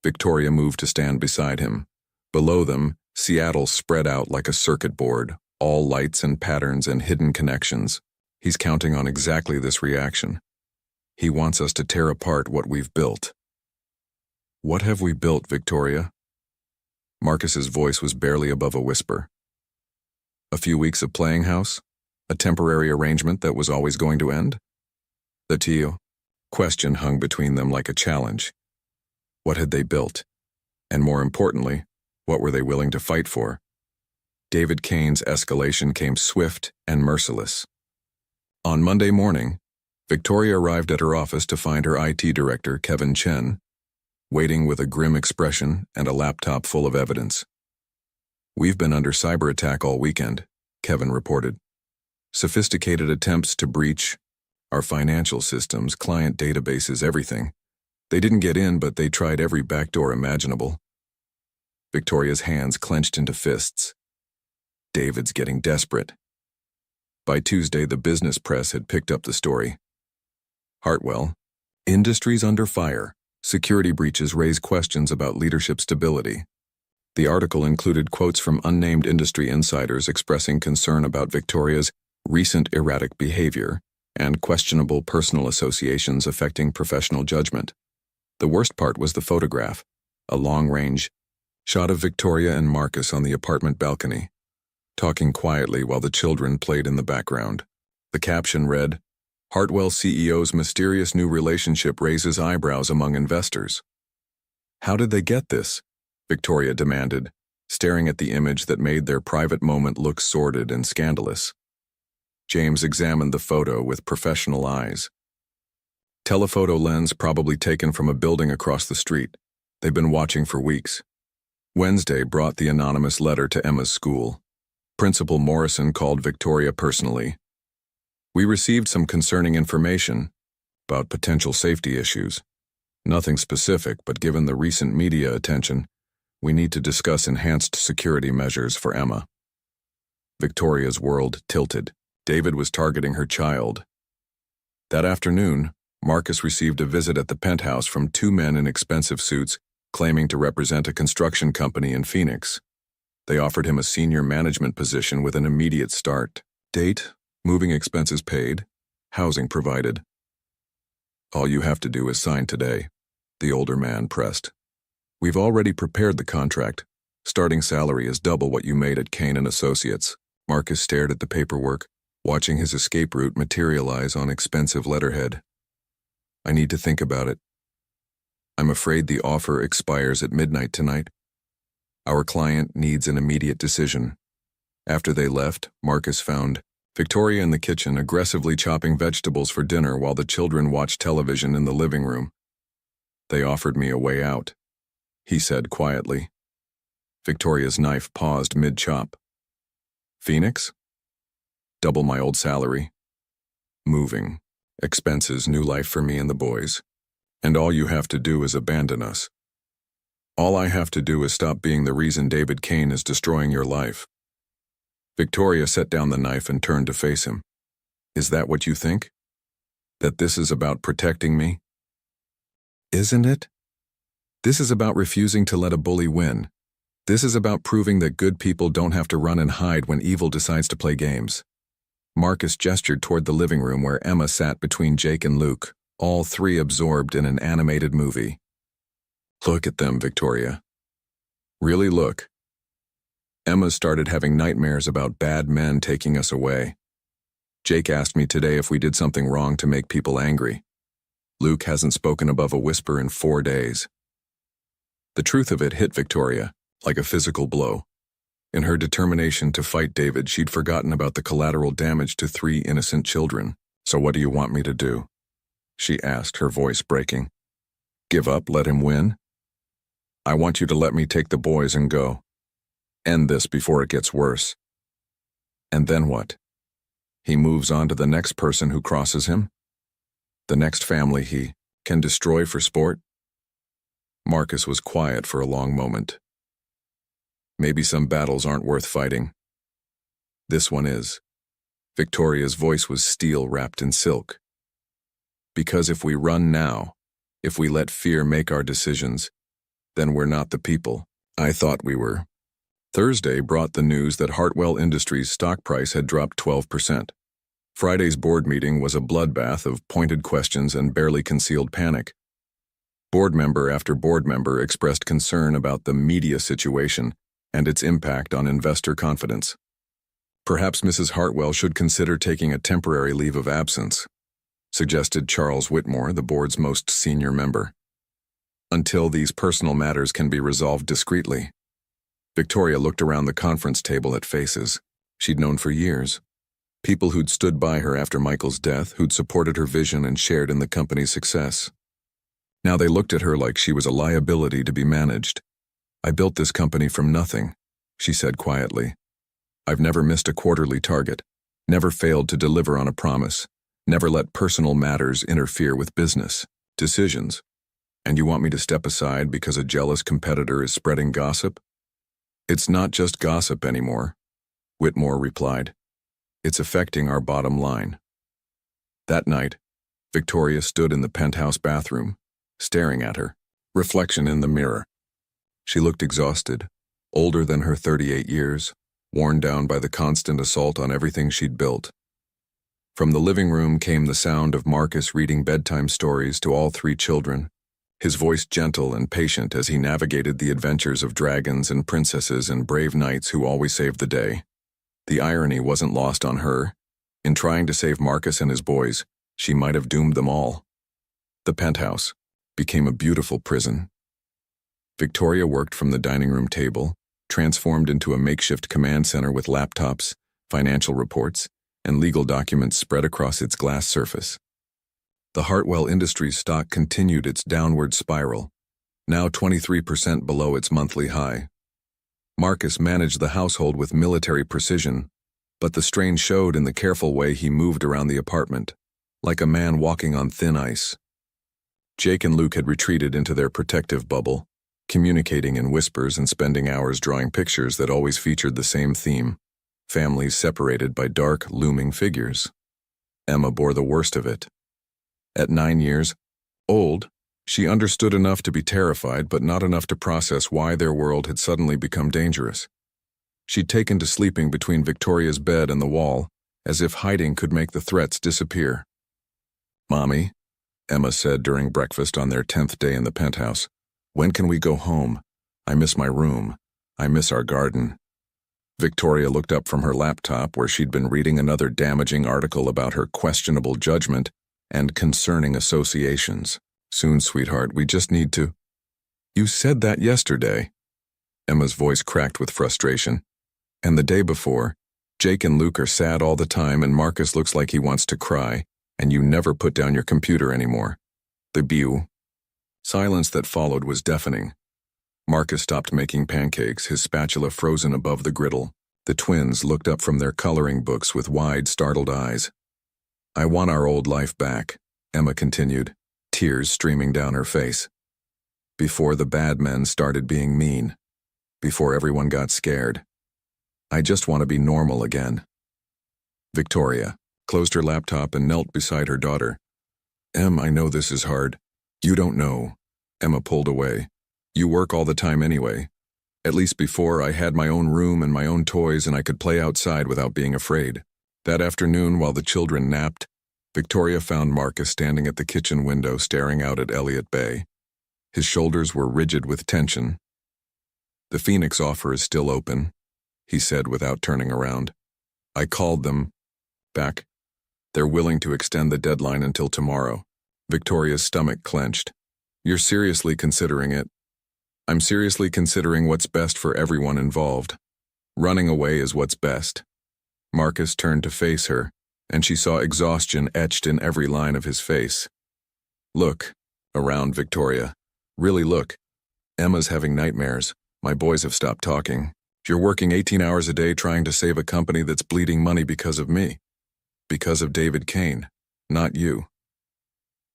Victoria moved to stand beside him. Below them, Seattle spread out like a circuit board, all lights and patterns and hidden connections. He's counting on exactly this reaction. He wants us to tear apart what we've built. "What have we built, Victoria?" Marcus's voice was barely above a whisper. "A few weeks of playing house? A temporary arrangement that was always going to end?" The question hung between them like a challenge. What had they built? And more importantly, what were they willing to fight for? David Kane's escalation came swift and merciless. On Monday morning, Victoria arrived at her office to find her IT director, Kevin Chen, waiting with a grim expression and a laptop full of evidence. "We've been under cyber attack all weekend," Kevin reported. "Sophisticated attempts to breach our financial systems, client databases, everything. They didn't get in, but they tried every backdoor imaginable." Victoria's hands clenched into fists. David's getting desperate. By Tuesday, the business press had picked up the story. Hartwell, "Industries under fire. Security breaches raise questions about leadership stability." The article included quotes from unnamed industry insiders expressing concern about Victoria's recent erratic behavior and questionable personal associations affecting professional judgment. The worst part was the photograph, a long-range shot of Victoria and Marcus on the apartment balcony, talking quietly while the children played in the background. The caption read, "Hartwell CEO's mysterious new relationship raises eyebrows among investors." "How did they get this?" Victoria demanded, staring at the image that made their private moment look sordid and scandalous. James examined the photo with professional eyes. "Telephoto lens probably taken from a building across the street. They've been watching for weeks." Wednesday brought the anonymous letter to Emma's school. Principal Morrison called Victoria personally. "We received some concerning information about potential safety issues. Nothing specific, but given the recent media attention, we need to discuss enhanced security measures for Emma." Victoria's world tilted. David was targeting her child. That afternoon, Marcus received a visit at the penthouse from two men in expensive suits claiming to represent a construction company in Phoenix. They offered him a senior management position with an immediate start date, moving expenses paid, housing provided. "All you have to do is sign today," the older man pressed. "We've already prepared the contract. Starting salary is double what you made at Kane & Associates." Marcus stared at the paperwork, watching his escape route materialize on expensive letterhead. "I need to think about it. I'm afraid the offer expires at midnight tonight. Our client needs an immediate decision." After they left, Marcus found Victoria in the kitchen aggressively chopping vegetables for dinner while the children watched television in the living room. "They offered me a way out," he said quietly. Victoria's knife paused mid-chop. "Phoenix? Double my old salary. Moving. Expenses, new life for me and the boys. And all you have to do is abandon us. All I have to do is stop being the reason David Kane is destroying your life." Victoria set down the knife and turned to face him. "Is that what you think? That this is about protecting me?" "Isn't it? This is about refusing to let a bully win. This is about proving that good people don't have to run and hide when evil decides to play games." Marcus gestured toward the living room where Emma sat between Jake and Luke, all three absorbed in an animated movie. "Look at them, Victoria. Really look. Emma started having nightmares about bad men taking us away. Jake asked me today if we did something wrong to make people angry. Luke hasn't spoken above a whisper in 4 days." The truth of it hit Victoria like a physical blow. In her determination to fight David, she'd forgotten about the collateral damage to 3 innocent children. "So what do you want me to do?" she asked, her voice breaking. "Give up, let him win? I want you to let me take the boys and go. End this before it gets worse." "And then what? He moves on to the next person who crosses him? The next family he can destroy for sport?" Marcus was quiet for a long moment. "Maybe some battles aren't worth fighting. This one is." Victoria's voice was steel wrapped in silk. "Because if we run now, if we let fear make our decisions, then we're not the people I thought we were." Thursday brought the news that Hartwell Industries' stock price had dropped 12%. Friday's board meeting was a bloodbath of pointed questions and barely concealed panic. Board member after board member expressed concern about the media situation and its impact on investor confidence. "Perhaps Mrs. Hartwell should consider taking a temporary leave of absence," suggested Charles Whitmore, the board's most senior member, "until these personal matters can be resolved discreetly." Victoria looked around the conference table at faces she'd known for years. People who'd stood by her after Michael's death, who'd supported her vision and shared in the company's success. Now they looked at her like she was a liability to be managed. "I built this company from nothing," she said quietly. "I've never missed a quarterly target, never failed to deliver on a promise, never let personal matters interfere with business decisions. And you want me to step aside because a jealous competitor is spreading gossip?" "It's not just gossip anymore," Whitmore replied. "It's affecting our bottom line." That night, Victoria stood in the penthouse bathroom, staring at her reflection in the mirror. She looked exhausted, older than her 38 years, worn down by the constant assault on everything she'd built. From the living room came the sound of Marcus reading bedtime stories to all three children, his voice gentle and patient as he navigated the adventures of dragons and princesses and brave knights who always saved the day. The irony wasn't lost on her. In trying to save Marcus and his boys, she might have doomed them all. The penthouse became a beautiful prison. Victoria worked from the dining room table, transformed into a makeshift command center with laptops, financial reports, and legal documents spread across its glass surface. The Hartwell Industries stock continued its downward spiral, now 23% below its monthly high. Marcus managed the household with military precision, but the strain showed in the careful way he moved around the apartment, like a man walking on thin ice. Jake and Luke had retreated into their protective bubble, communicating in whispers and spending hours drawing pictures that always featured the same theme: families separated by dark, looming figures. Emma bore the worst of it. At 9 years old, she understood enough to be terrified, but not enough to process why their world had suddenly become dangerous. She'd taken to sleeping between Victoria's bed and the wall, as if hiding could make the threats disappear. "Mommy," Emma said during breakfast on their 10th day in the penthouse, "when can we go home? I miss my room. I miss our garden." Victoria looked up from her laptop where she'd been reading another damaging article about her questionable judgment and concerning associations. "Soon, sweetheart, we just need to—" "You said that yesterday." Emma's voice cracked with frustration. "And the day before, Jake and Luke are sad all the time and Marcus looks like he wants to cry, and you never put down your computer anymore." The bew. Silence that followed was deafening. Marcus stopped making pancakes, his spatula frozen above the griddle. The twins looked up from their coloring books with wide, startled eyes. "I want our old life back," Emma continued, tears streaming down her face. "Before the bad men started being mean. Before everyone got scared. I just want to be normal again." Victoria closed her laptop and knelt beside her daughter. "Em, I know this is hard." "You don't know." Emma pulled away. "You work all the time anyway. At least before, I had my own room and my own toys and I could play outside without being afraid." That afternoon, while the children napped, Victoria found Marcus standing at the kitchen window staring out at Elliott Bay. His shoulders were rigid with tension. "The Phoenix offer is still open," he said without turning around. "I called them back. They're willing to extend the deadline until tomorrow." Victoria's stomach clenched. "You're seriously considering it?" "I'm seriously considering what's best for everyone involved. Running away is what's best." Marcus turned to face her, and she saw exhaustion etched in every line of his face. "Look around, Victoria. Really look. Emma's having nightmares. My boys have stopped talking. You're working 18 hours a day trying to save a company that's bleeding money because of me. Because of David Kane, not you.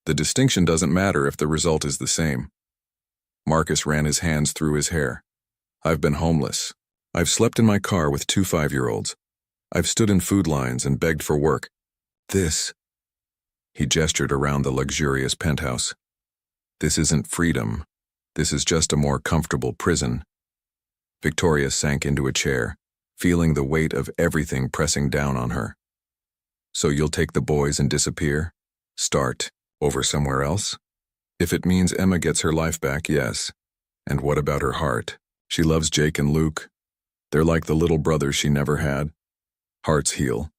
The distinction doesn't matter if the result is the same." Marcus ran his hands through his hair. "I've been homeless. I've slept in my car with 2 5-year-olds. I've stood in food lines and begged for work. This," he gestured around the luxurious penthouse, "this isn't freedom. This is just a more comfortable prison." Victoria sank into a chair, feeling the weight of everything pressing down on her. "So you'll take the boys and disappear? Start over somewhere else?" "If it means Emma gets her life back, yes. And what about her heart? She loves Jake and Luke. They're like the little brothers she never had. Hearts heal.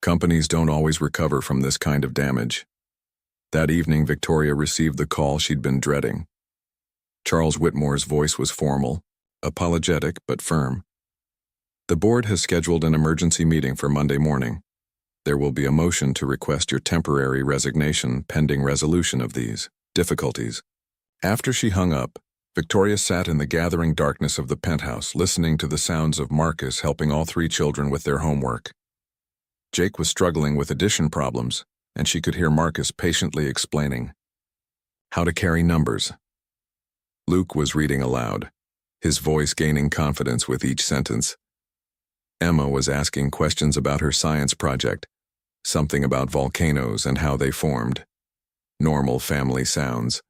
Companies don't always recover from this kind of damage." That evening, Victoria received the call she'd been dreading. Charles Whitmore's voice was formal, apologetic but firm. "The board has scheduled an emergency meeting for Monday morning. There will be a motion to request your temporary resignation pending resolution of these difficulties." After she hung up, Victoria sat in the gathering darkness of the penthouse, listening to the sounds of Marcus helping all three children with their homework. Jake was struggling with addition problems, and she could hear Marcus patiently explaining how to carry numbers. Luke was reading aloud, his voice gaining confidence with each sentence. Emma was asking questions about her science project, something about volcanoes and how they formed. Normal family sounds.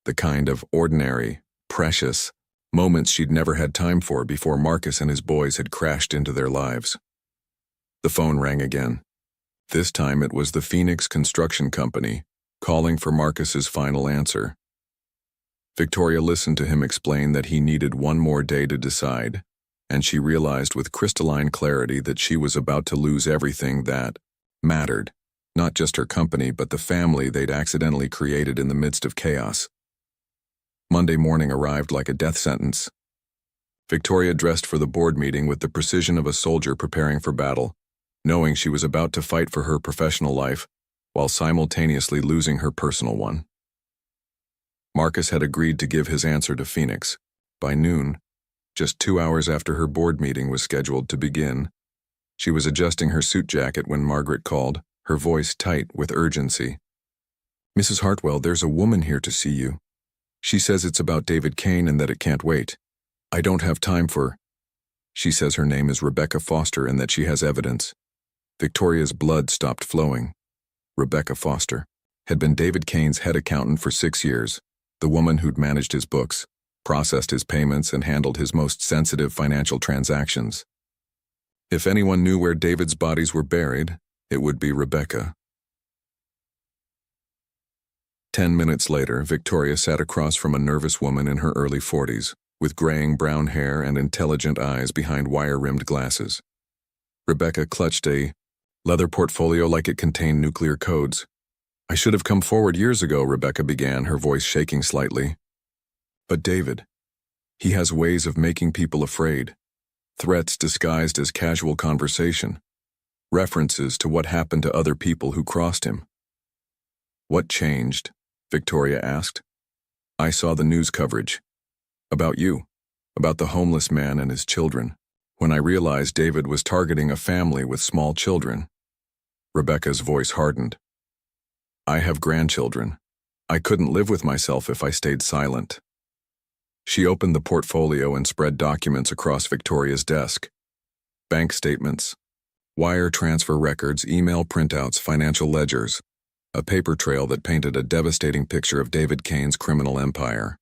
The kind of ordinary, precious, Moments she'd never had time for before Marcus and his boys had crashed into their lives. The phone rang again. This time it was the Phoenix Construction Company, calling for Marcus's final answer. Victoria listened to him explain that he needed one more day to decide, and she realized with crystalline clarity that she was about to lose everything that mattered, not just her company but the family they'd accidentally created in the midst of chaos. Monday morning arrived like a death sentence. Victoria dressed for the board meeting with the precision of a soldier preparing for battle, knowing she was about to fight for her professional life while simultaneously losing her personal one. Marcus had agreed to give his answer to Phoenix. By noon, just 2 hours after her board meeting was scheduled to begin, she was adjusting her suit jacket when Margaret called, her voice tight with urgency. "Mrs. Hartwell, there's a woman here to see you. She says it's about David Kane and that it can't wait. I don't have time for..." She says her name is Rebecca Foster and that she has evidence. Victoria's blood stopped flowing. Rebecca Foster had been David Kane's head accountant for 6 years, the woman who'd managed his books, processed his payments, and handled his most sensitive financial transactions. If anyone knew where David's bodies were buried, it would be Rebecca. 10 minutes later, Victoria sat across from a nervous woman in her early 40s, with graying brown hair and intelligent eyes behind wire-rimmed glasses. Rebecca clutched a leather portfolio like it contained nuclear codes. "I should have come forward years ago," Rebecca began, her voice shaking slightly. "But David, he has ways of making people afraid. Threats disguised as casual conversation. References to what happened to other people who crossed him." "What changed?" Victoria asked. "I saw the news coverage. About you. About the homeless man and his children. When I realized David was targeting a family with small children." Rebecca's voice hardened. "I have grandchildren. I couldn't live with myself if I stayed silent." She opened the portfolio and spread documents across Victoria's desk. Bank statements, wire transfer records, email printouts, financial ledgers, a paper trail that painted a devastating picture of David Kane's criminal empire.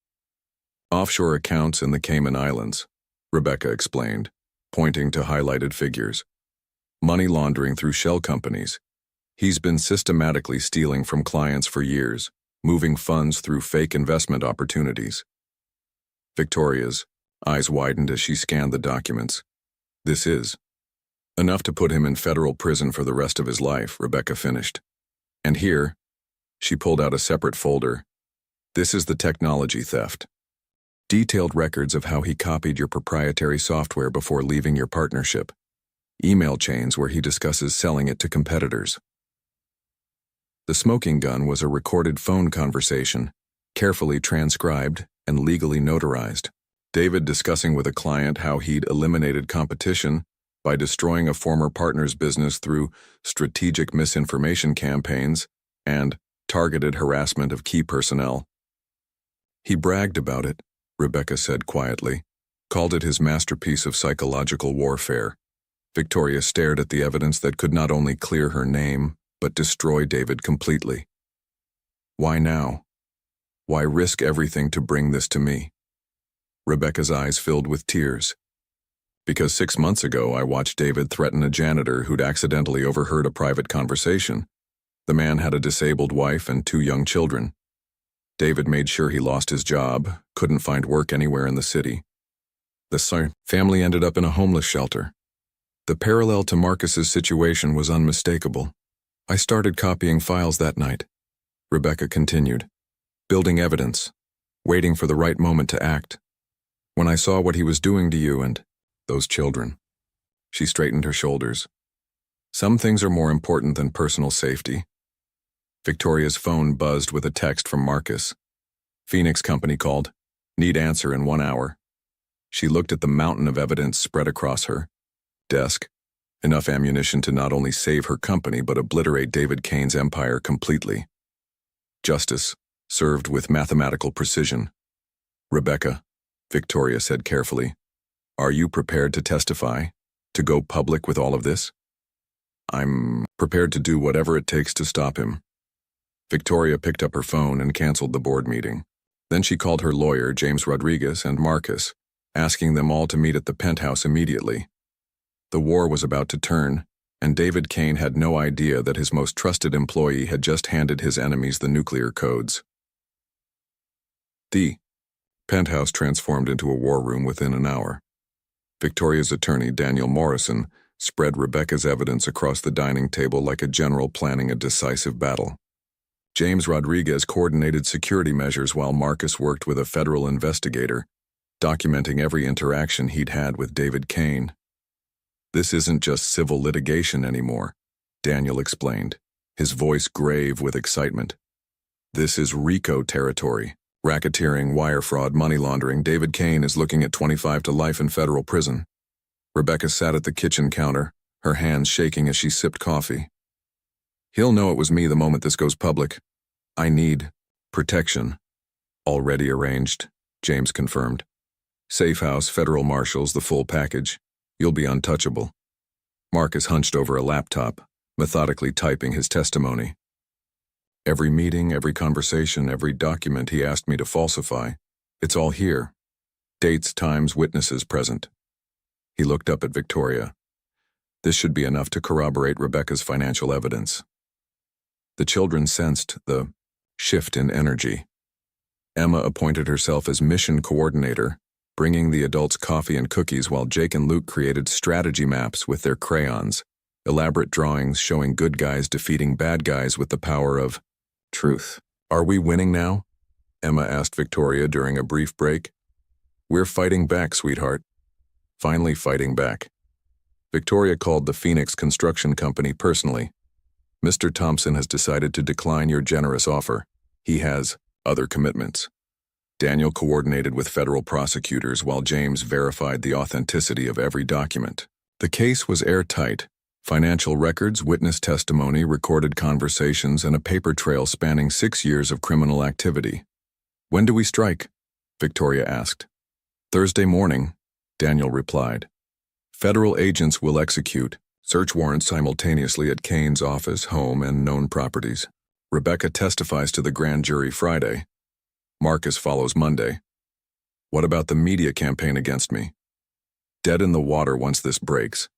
"Offshore accounts in the Cayman Islands," Rebecca explained, pointing to highlighted figures. "Money laundering through shell companies. He's been systematically stealing from clients for years, moving funds through fake investment opportunities." Victoria's eyes widened as she scanned the documents. "This is enough to put him in federal prison for the rest of his life," Rebecca finished. "And here," she pulled out a separate folder, "this is the technology theft. Detailed records of how he copied your proprietary software before leaving your partnership. Email chains where he discusses selling it to competitors." The smoking gun was a recorded phone conversation, carefully transcribed and legally notarized. David discussing with a client how he'd eliminated competition by destroying a former partner's business through strategic misinformation campaigns and targeted harassment of key personnel. "He bragged about it," Rebecca said quietly, "called it his masterpiece of psychological warfare." Victoria stared at the evidence that could not only clear her name, but destroy David completely. "Why now? Why risk everything to bring this to me?" Rebecca's eyes filled with tears. "Because 6 months ago I watched David threaten a janitor who'd accidentally overheard a private conversation. The man had a disabled wife and 2 young children. David made sure he lost his job, couldn't find work anywhere in the city. The family ended up in a homeless shelter. The parallel to Marcus's situation was unmistakable. I started copying files that night," Rebecca continued, "building evidence, waiting for the right moment to act. When I saw what he was doing to you and those children." She straightened her shoulders. "Some things are more important than personal safety." Victoria's phone buzzed with a text from Marcus. "Phoenix Company called. Need answer in 1 hour." She looked at the mountain of evidence spread across her desk, enough ammunition to not only save her company but obliterate David Kane's empire completely. Justice, served with mathematical precision. "Rebecca," Victoria said carefully, "are you prepared to testify, to go public with all of this?" "I'm prepared to do whatever it takes to stop him." Victoria picked up her phone and canceled the board meeting. Then she called her lawyer, James Rodriguez, and Marcus, asking them all to meet at the penthouse immediately. The war was about to turn, and David Kane had no idea that his most trusted employee had just handed his enemies the nuclear codes. The penthouse transformed into a war room within an hour. Victoria's attorney, Daniel Morrison, spread Rebecca's evidence across the dining table like a general planning a decisive battle. James Rodriguez coordinated security measures while Marcus worked with a federal investigator, documenting every interaction he'd had with David Kane. "This isn't just civil litigation anymore," Daniel explained, his voice grave with excitement. "This is RICO territory. Racketeering, wire fraud, money laundering. David Kane is looking at 25 to life in federal prison." Rebecca sat at the kitchen counter, her hands shaking as she sipped coffee. "He'll know it was me the moment this goes public. I need protection." "Already arranged," James confirmed. "Safe house, federal marshals, the full package. You'll be untouchable." Marcus hunched over a laptop, methodically typing his testimony. "Every meeting, every conversation, every document he asked me to falsify, it's all here. Dates, times, witnesses present." He looked up at Victoria. This should be enough to corroborate Rebecca's financial evidence. The children sensed the shift in energy. Emma appointed herself as mission coordinator, bringing the adults coffee and cookies while Jake and Luke created strategy maps with their crayons, elaborate drawings showing good guys defeating bad guys with the power of truth. "Are we winning now?" Emma asked Victoria during a brief break. "We're fighting back, sweetheart. Finally fighting back." Victoria called the Phoenix Construction Company personally. "Mr. Thompson has decided to decline your generous offer. He has other commitments." Daniel coordinated with federal prosecutors while James verified the authenticity of every document. The case was airtight. Financial records, witness testimony, recorded conversations, and a paper trail spanning 6 years of criminal activity. "When do we strike?" Victoria asked. "Thursday morning," Daniel replied. "Federal agents will execute search warrants simultaneously at Kane's office, home, and known properties. Rebecca testifies to the grand jury Friday. Marcus follows Monday. What about the media campaign against me? Dead in the water once this breaks.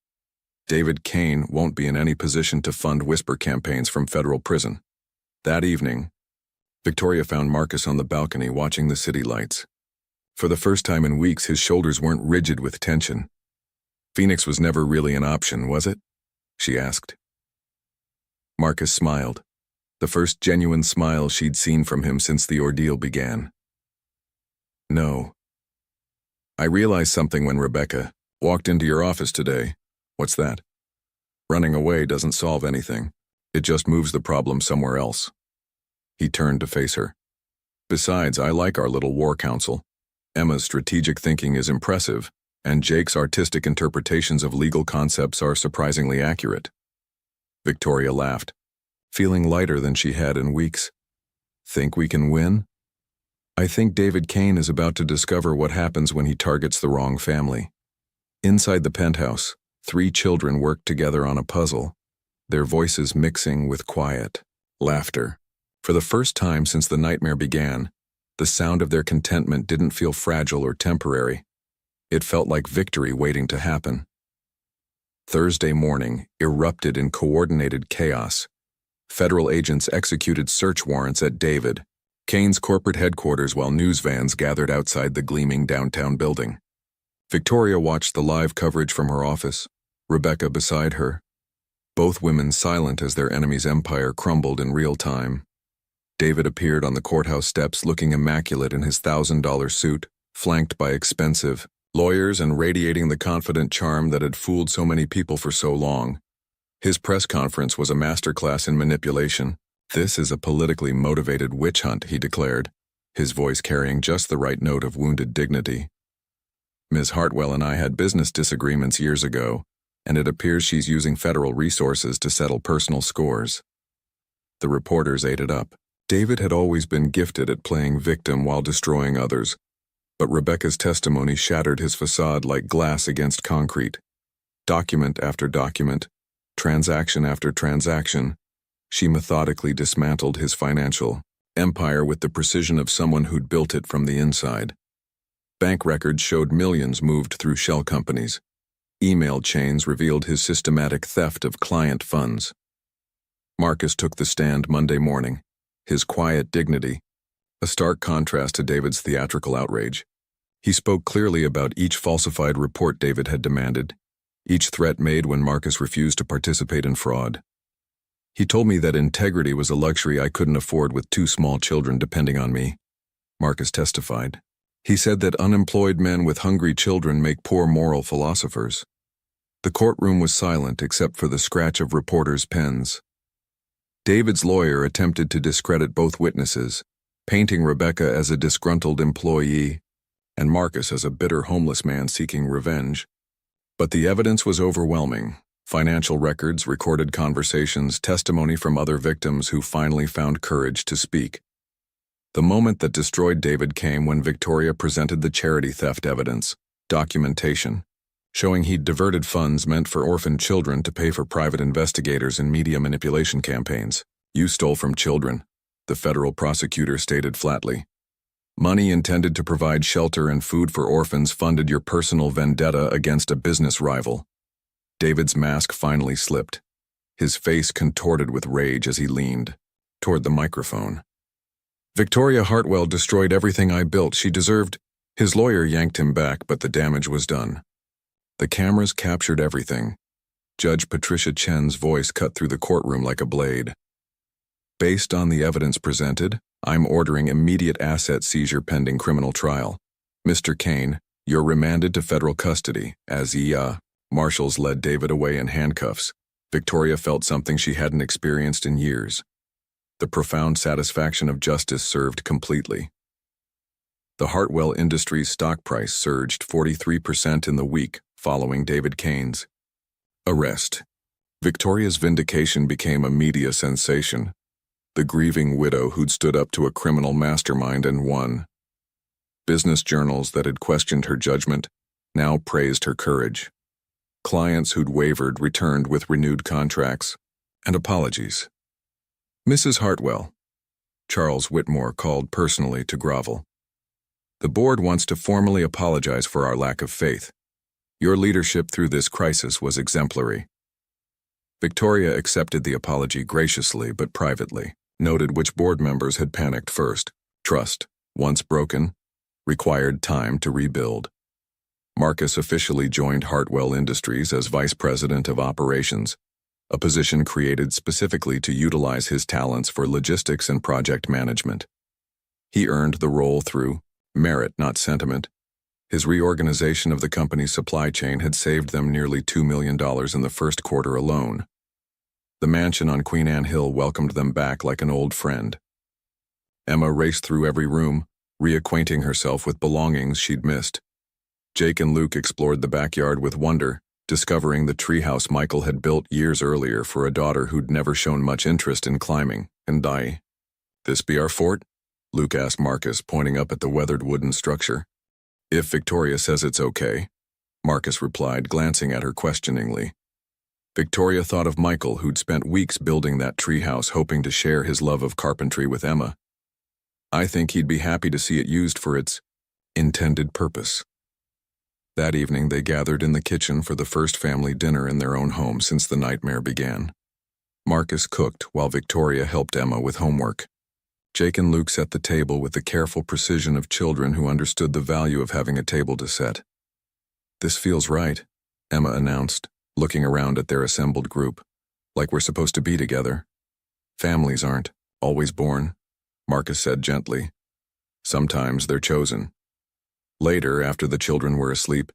David Kane won't be in any position to fund whisper campaigns from federal prison." That evening, Victoria found Marcus on the balcony watching the city lights. For the first time in weeks, his shoulders weren't rigid with tension. "Phoenix was never really an option, was it?" she asked. Marcus smiled, the first genuine smile she'd seen from him since the ordeal began. "No. I realized something when Rebecca walked into your office today." "What's that?" "Running away doesn't solve anything. It just moves the problem somewhere else." He turned to face her. "Besides, I like our little war council. Emma's strategic thinking is impressive, and Jake's artistic interpretations of legal concepts are surprisingly accurate." Victoria laughed, feeling lighter than she had in weeks. "Think we can win?" "I think David Kane is about to discover what happens when he targets the wrong family." Inside the penthouse, 3 children worked together on a puzzle, their voices mixing with quiet laughter. For the first time since the nightmare began, the sound of their contentment didn't feel fragile or temporary. It felt like victory waiting to happen. Thursday morning erupted in coordinated chaos. Federal agents executed search warrants at David Kane's corporate headquarters while news vans gathered outside the gleaming downtown building. Victoria watched the live coverage from her office, Rebecca beside her, both women silent as their enemy's empire crumbled in real time. David appeared on the courthouse steps looking immaculate in his $1,000 suit, flanked by expensive lawyers and radiating the confident charm that had fooled so many people for so long. His press conference was a masterclass in manipulation. "This is a politically motivated witch hunt," he declared, his voice carrying just the right note of wounded dignity. "Ms. Hartwell and I had business disagreements years ago, and it appears she's using federal resources to settle personal scores." The reporters ate it up. David had always been gifted at playing victim while destroying others, but Rebecca's testimony shattered his facade like glass against concrete. Document after document, transaction after transaction, she methodically dismantled his financial empire with the precision of someone who'd built it from the inside. Bank records showed millions moved through shell companies. Email chains revealed his systematic theft of client funds. Marcus took the stand Monday morning, his quiet dignity, a stark contrast to David's theatrical outrage. He spoke clearly about each falsified report David had demanded, each threat made when Marcus refused to participate in fraud. He told me that integrity was a luxury I couldn't afford with 2 small children depending on me, Marcus testified. He said that unemployed men with hungry children make poor moral philosophers. The courtroom was silent except for the scratch of reporters' pens. David's lawyer attempted to discredit both witnesses, painting Rebecca as a disgruntled employee and Marcus as a bitter homeless man seeking revenge. But the evidence was overwhelming. Financial records, recorded conversations, testimony from other victims who finally found courage to speak. The moment that destroyed David came when Victoria presented the charity theft evidence, documentation, showing he'd diverted funds meant for orphaned children to pay for private investigators and media manipulation campaigns. "You stole from children," the federal prosecutor stated flatly. "Money intended to provide shelter and food for orphans funded your personal vendetta against a business rival." David's mask finally slipped, his face contorted with rage as he leaned toward the microphone. "Victoria Hartwell destroyed everything I built. She deserved—" His lawyer yanked him back, but the damage was done. The cameras captured everything. Judge Patricia Chen's voice cut through the courtroom like a blade. "Based on the evidence presented, I'm ordering immediate asset seizure pending criminal trial. Mr. Kane, you're remanded to federal custody." As marshals led David away in handcuffs, Victoria felt something she hadn't experienced in years. The profound satisfaction of justice served completely. The Hartwell Industries stock price surged 43% in the week following David Kane's arrest. Victoria's vindication became a media sensation. The grieving widow who'd stood up to a criminal mastermind and won. Business journals that had questioned her judgment now praised her courage. Clients who'd wavered returned with renewed contracts and apologies. "Mrs. Hartwell," Charles Whitmore called personally to grovel. "The board wants to formally apologize for our lack of faith. Your leadership through this crisis was exemplary." Victoria accepted the apology graciously but privately, noted which board members had panicked first. Trust, once broken, required time to rebuild. Marcus officially joined Hartwell Industries as Vice President of Operations, a position created specifically to utilize his talents for logistics and project management. He earned the role through merit, not sentiment. His reorganization of the company's supply chain had saved them nearly $2 million in the first quarter alone. The mansion on Queen Anne Hill welcomed them back like an old friend. Emma raced through every room, reacquainting herself with belongings she'd missed. Jake and Luke explored the backyard with wonder, discovering the treehouse Michael had built years earlier for a daughter who'd never shown much interest in climbing. "And this be our fort?" Luke asked Marcus, pointing up at the weathered wooden structure. "If Victoria says it's okay," Marcus replied, glancing at her questioningly. Victoria thought of Michael, who'd spent weeks building that treehouse hoping to share his love of carpentry with Emma. "I think he'd be happy to see it used for its intended purpose." That evening they gathered in the kitchen for the first family dinner in their own home since the nightmare began. Marcus cooked while Victoria helped Emma with homework. Jake and Luke set the table with the careful precision of children who understood the value of having a table to set. "This feels right," Emma announced, looking around at their assembled group. "Like we're supposed to be together." "Families aren't always born," Marcus said gently. "Sometimes they're chosen." Later, after the children were asleep,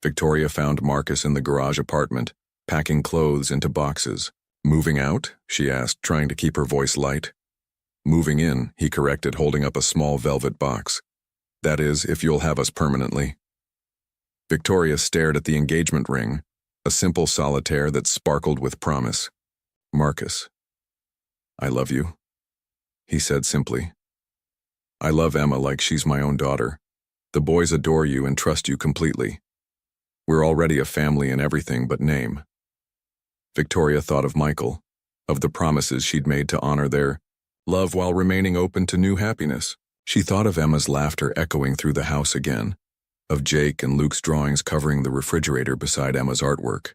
Victoria found Marcus in the garage apartment, packing clothes into boxes. "Moving out?" she asked, trying to keep her voice light. "Moving in," he corrected, holding up a small velvet box. "That is, if you'll have us permanently." Victoria stared at the engagement ring, a simple solitaire that sparkled with promise. "Marcus, I love you," he said simply. "I love Emma like she's my own daughter. The boys adore you and trust you completely. We're already a family in everything but name." Victoria thought of Michael, of the promises she'd made to honor their love while remaining open to new happiness. She thought of Emma's laughter echoing through the house again, of Jake and Luke's drawings covering the refrigerator beside Emma's artwork.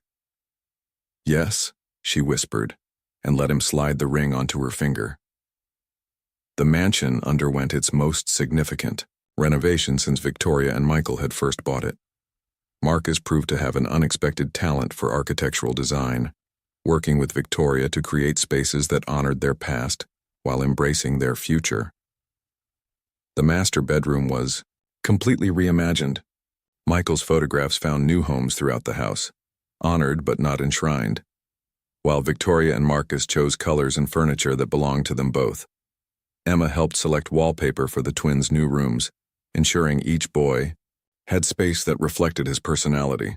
"Yes," she whispered, and let him slide the ring onto her finger. The mansion underwent its most significant renovation since Victoria and Michael had first bought it. Marcus proved to have an unexpected talent for architectural design, working with Victoria to create spaces that honored their past while embracing their future. The master bedroom was completely reimagined. Michael's photographs found new homes throughout the house, honored but not enshrined, while Victoria and Marcus chose colors and furniture that belonged to them both. Emma helped select wallpaper for the twins' new rooms, ensuring each boy had space that reflected his personality.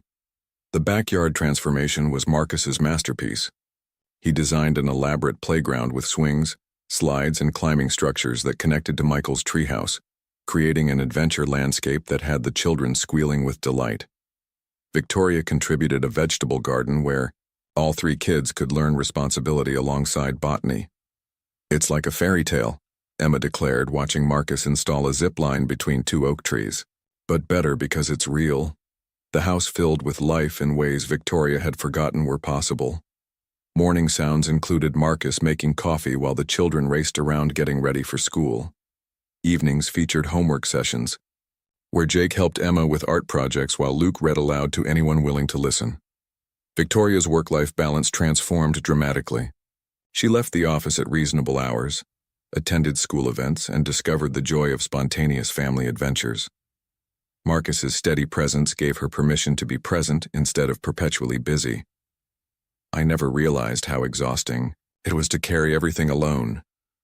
The backyard transformation was Marcus's masterpiece. He designed an elaborate playground with swings, slides, and climbing structures that connected to Michael's treehouse, creating an adventure landscape that had the children squealing with delight. Victoria contributed a vegetable garden where all three kids could learn responsibility alongside botany. "It's like a fairy tale," Emma declared, watching Marcus install a zip line between two oak trees. "But better because it's real." The house filled with life in ways Victoria had forgotten were possible. Morning sounds included Marcus making coffee while the children raced around getting ready for school. Evenings featured homework sessions, where Jake helped Emma with art projects while Luke read aloud to anyone willing to listen. Victoria's work-life balance transformed dramatically. She left the office at reasonable hours, attended school events, and discovered the joy of spontaneous family adventures. Marcus's steady presence gave her permission to be present instead of perpetually busy. "I never realized how exhausting it was to carry everything alone,"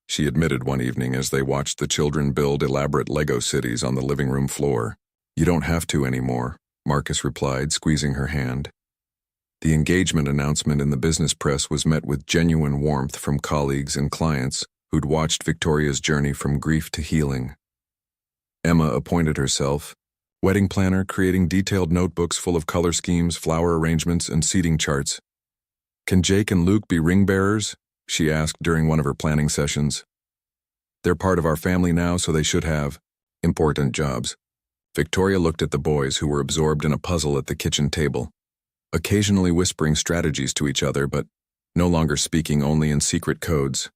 she admitted one evening as they watched the children build elaborate Lego cities on the living room floor. "You don't have to anymore," Marcus replied, squeezing her hand. The engagement announcement in the business press was met with genuine warmth from colleagues and clients who'd watched Victoria's journey from grief to healing. Emma appointed herself wedding planner, creating detailed notebooks full of color schemes, flower arrangements, and seating charts. "Can Jake and Luke be ring bearers?" she asked during one of her planning sessions. "They're part of our family now, so they should have important jobs." Victoria looked at the boys who were absorbed in a puzzle at the kitchen table, occasionally whispering strategies to each other, but no longer speaking, only in secret codes.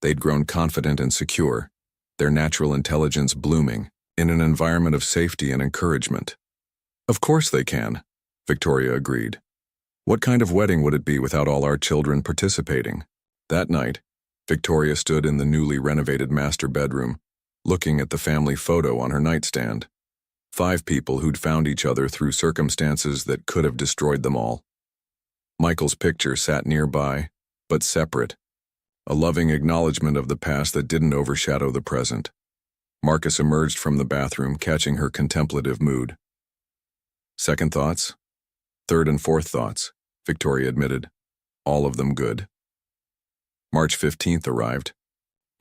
They'd grown confident and secure, their natural intelligence blooming in an environment of safety and encouragement. "Of course they can," Victoria agreed. "What kind of wedding would it be without all our children participating?" That night, Victoria stood in the newly renovated master bedroom, looking at the family photo on her nightstand. 5 people who'd found each other through circumstances that could have destroyed them all. Michael's picture sat nearby, but separate, a loving acknowledgement of the past that didn't overshadow the present. Marcus emerged from the bathroom, catching her contemplative mood. "Second thoughts? Third and fourth thoughts," Victoria admitted. "All of them good." March 15th arrived,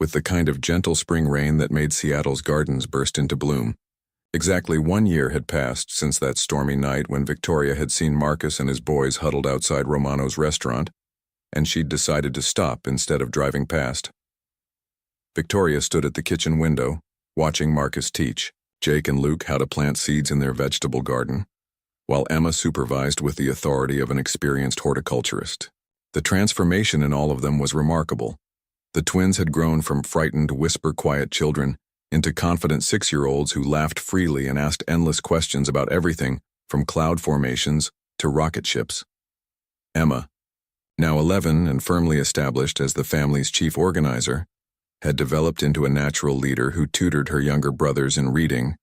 with the kind of gentle spring rain that made Seattle's gardens burst into bloom. Exactly 1 year had passed since that stormy night when Victoria had seen Marcus and his boys huddled outside Romano's restaurant, and she'd decided to stop instead of driving past. Victoria stood at the kitchen window, watching Marcus teach Jake and Luke how to plant seeds in their vegetable garden, while Emma supervised with the authority of an experienced horticulturist. The transformation in all of them was remarkable. The twins had grown from frightened, whisper-quiet children into confident 6-year-olds who laughed freely and asked endless questions about everything from cloud formations to rocket ships. Emma, now 11 and firmly established as the family's chief organizer, had developed into a natural leader who tutored her younger brothers in reading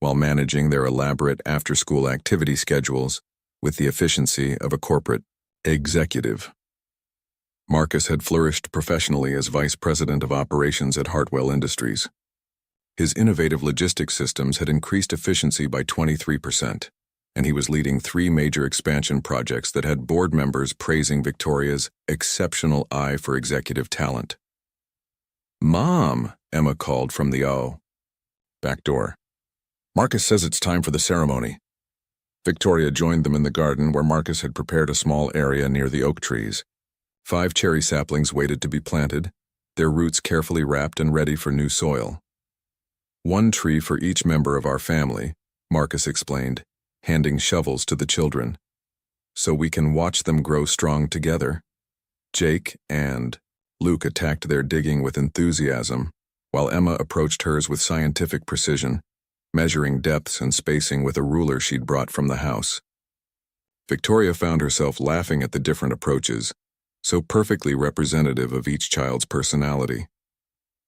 while managing their elaborate after-school activity schedules with the efficiency of a corporate executive. Marcus had flourished professionally as vice president of operations at Hartwell Industries. His innovative logistics systems had increased efficiency by 23%, and he was leading 3 major expansion projects that had board members praising Victoria's exceptional eye for executive talent. "Mom," Emma called from the back door. "Marcus says it's time for the ceremony." Victoria joined them in the garden where Marcus had prepared a small area near the oak trees. 5 cherry saplings waited to be planted, their roots carefully wrapped and ready for new soil. 1 tree for each member of our family, Marcus explained, handing shovels to the children. So we can watch them grow strong together. Jake and Luke attacked their digging with enthusiasm, while Emma approached hers with scientific precision, measuring depths and spacing with a ruler she'd brought from the house. Victoria found herself laughing at the different approaches, so perfectly representative of each child's personality.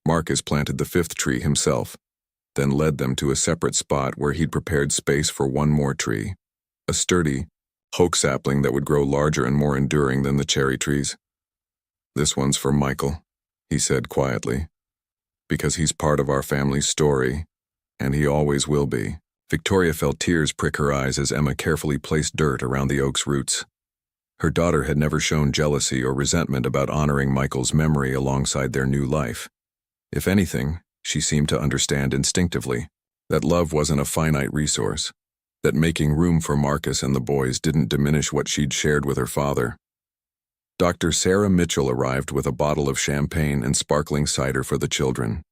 Marcus planted the fifth tree himself, then led them to a separate spot where he'd prepared space for one more tree, a sturdy, oak sapling that would grow larger and more enduring than the cherry trees. "This one's for Michael," he said quietly, "because he's part of our family's story, and he always will be." Victoria felt tears prick her eyes as Emma carefully placed dirt around the oak's roots. Her daughter had never shown jealousy or resentment about honoring Michael's memory alongside their new life. If anything, she seemed to understand instinctively that love wasn't a finite resource, that making room for Marcus and the boys didn't diminish what she'd shared with her father. Dr. Sarah Mitchell arrived with a bottle of champagne and sparkling cider for the children.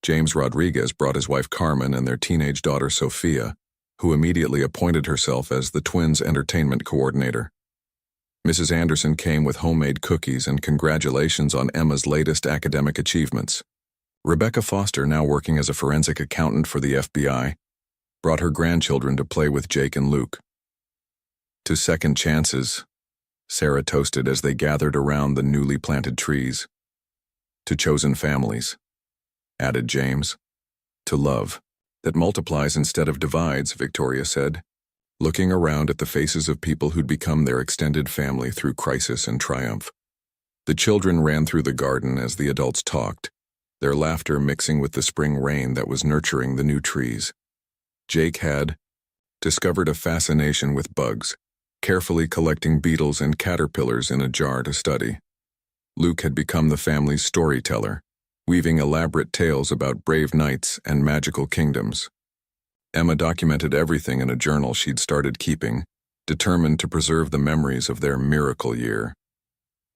James Rodriguez brought his wife Carmen and their teenage daughter Sophia, who immediately appointed herself as the twins' entertainment coordinator. Mrs. Anderson came with homemade cookies and congratulations on Emma's latest academic achievements. Rebecca Foster, now working as a forensic accountant for the FBI, brought her grandchildren to play with Jake and Luke. "To second chances," Sarah toasted as they gathered around the newly planted trees. "To chosen families," added James. "To love that multiplies instead of divides," Victoria said, looking around at the faces of people who'd become their extended family through crisis and triumph. The children ran through the garden as the adults talked, their laughter mixing with the spring rain that was nurturing the new trees. Jake had discovered a fascination with bugs, carefully collecting beetles and caterpillars in a jar to study. Luke had become the family's storyteller, weaving elaborate tales about brave knights and magical kingdoms. Emma documented everything in a journal she'd started keeping, determined to preserve the memories of their miracle year.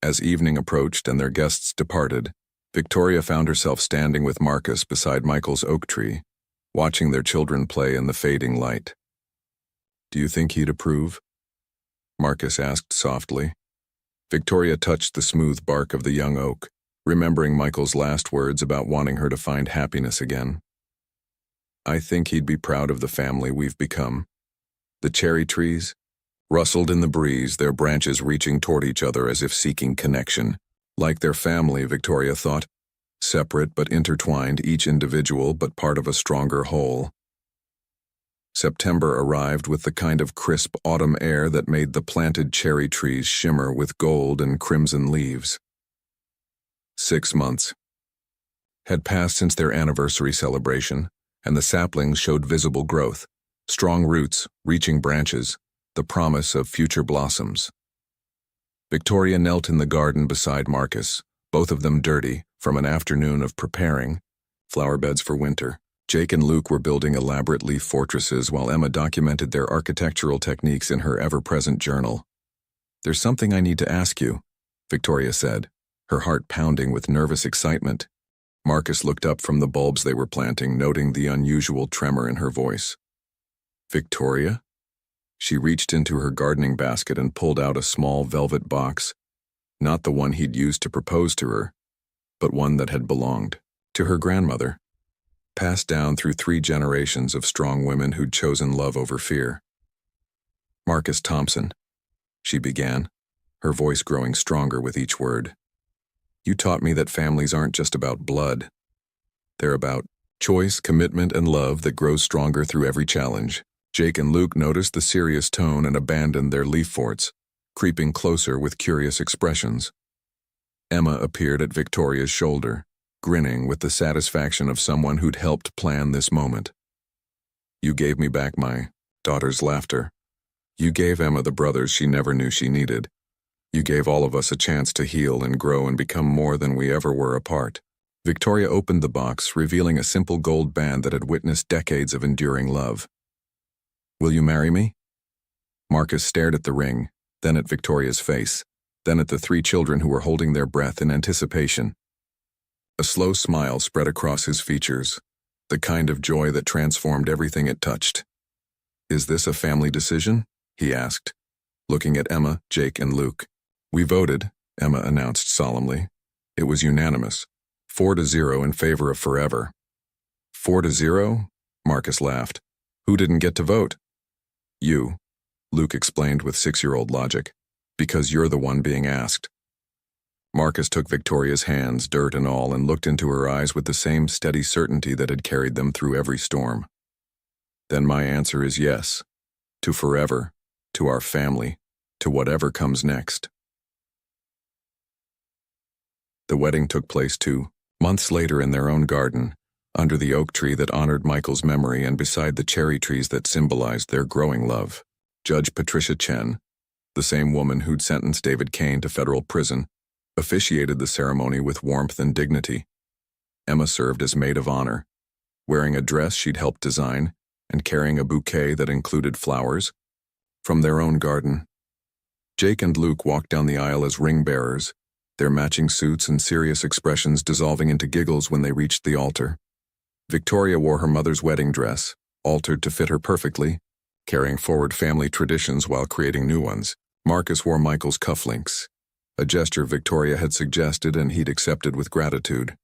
As evening approached and their guests departed, Victoria found herself standing with Marcus beside Michael's oak tree, watching their children play in the fading light. "Do you think he'd approve?" Marcus asked softly. Victoria touched the smooth bark of the young oak, remembering Michael's last words about wanting her to find happiness again. "I think he'd be proud of the family we've become." The cherry trees rustled in the breeze, their branches reaching toward each other as if seeking connection. Like their family, Victoria thought, separate but intertwined, each individual but part of a stronger whole. September arrived with the kind of crisp autumn air that made the planted cherry trees shimmer with gold and crimson leaves. 6 months had passed since their anniversary celebration, and the saplings showed visible growth, strong roots, reaching branches, the promise of future blossoms. Victoria knelt in the garden beside Marcus, both of them dirty from an afternoon of preparing flower beds for winter. Jake and Luke were building elaborate leaf fortresses while Emma documented their architectural techniques in her ever-present journal. "There's something I need to ask you," Victoria said, her heart pounding with nervous excitement. Marcus looked up from the bulbs they were planting, noting the unusual tremor in her voice. "Victoria?" She reached into her gardening basket and pulled out a small velvet box, not the one he'd used to propose to her, but one that had belonged to her grandmother, passed down through 3 generations of strong women who'd chosen love over fear. "Marcus Thompson," she began, her voice growing stronger with each word. "You taught me that families aren't just about blood. They're about choice, commitment, and love that grows stronger through every challenge." Jake and Luke noticed the serious tone and abandoned their leaf forts, creeping closer with curious expressions. Emma appeared at Victoria's shoulder, grinning with the satisfaction of someone who'd helped plan this moment. "You gave me back my daughter's laughter. You gave Emma the brothers she never knew she needed. You gave all of us a chance to heal and grow and become more than we ever were apart." Victoria opened the box, revealing a simple gold band that had witnessed decades of enduring love. "Will you marry me?" Marcus stared at the ring, then at Victoria's face, then at the 3 children who were holding their breath in anticipation. A slow smile spread across his features, the kind of joy that transformed everything it touched. "Is this a family decision?" he asked, looking at Emma, Jake, and Luke. "We voted," Emma announced solemnly. "It was unanimous, 4-0 in favor of forever." 4-0? Marcus laughed. "Who didn't get to vote?" "You," Luke explained with 6-year-old logic, "because you're the one being asked." Marcus took Victoria's hands, dirt and all, and looked into her eyes with the same steady certainty that had carried them through every storm. "Then my answer is yes. To forever, to our family, to whatever comes next." The wedding took place 2 months later in their own garden, under the oak tree that honored Michael's memory and beside the cherry trees that symbolized their growing love. Judge Patricia Chen, the same woman who'd sentenced David Kane to federal prison, officiated the ceremony with warmth and dignity. Emma served as maid of honor, wearing a dress she'd helped design and carrying a bouquet that included flowers from their own garden. Jake and Luke walked down the aisle as ring bearers, their matching suits and serious expressions dissolving into giggles when they reached the altar. Victoria wore her mother's wedding dress, altered to fit her perfectly, carrying forward family traditions while creating new ones. Marcus wore Michael's cufflinks, a gesture Victoria had suggested and he'd accepted with gratitude,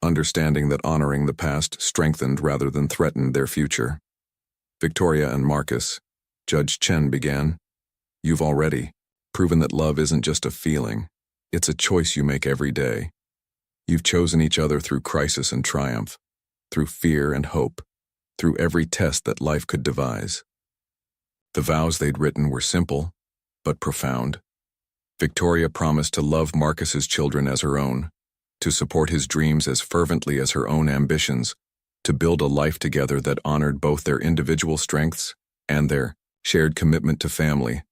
understanding that honoring the past strengthened rather than threatened their future. "Victoria and Marcus," Judge Chen began, "you've already proven that love isn't just a feeling, it's a choice you make every day. You've chosen each other through crisis and triumph, through fear and hope, through every test that life could devise." The vows they'd written were simple, but profound. Victoria promised to love Marcus's children as her own, to support his dreams as fervently as her own ambitions, to build a life together that honored both their individual strengths and their shared commitment to family.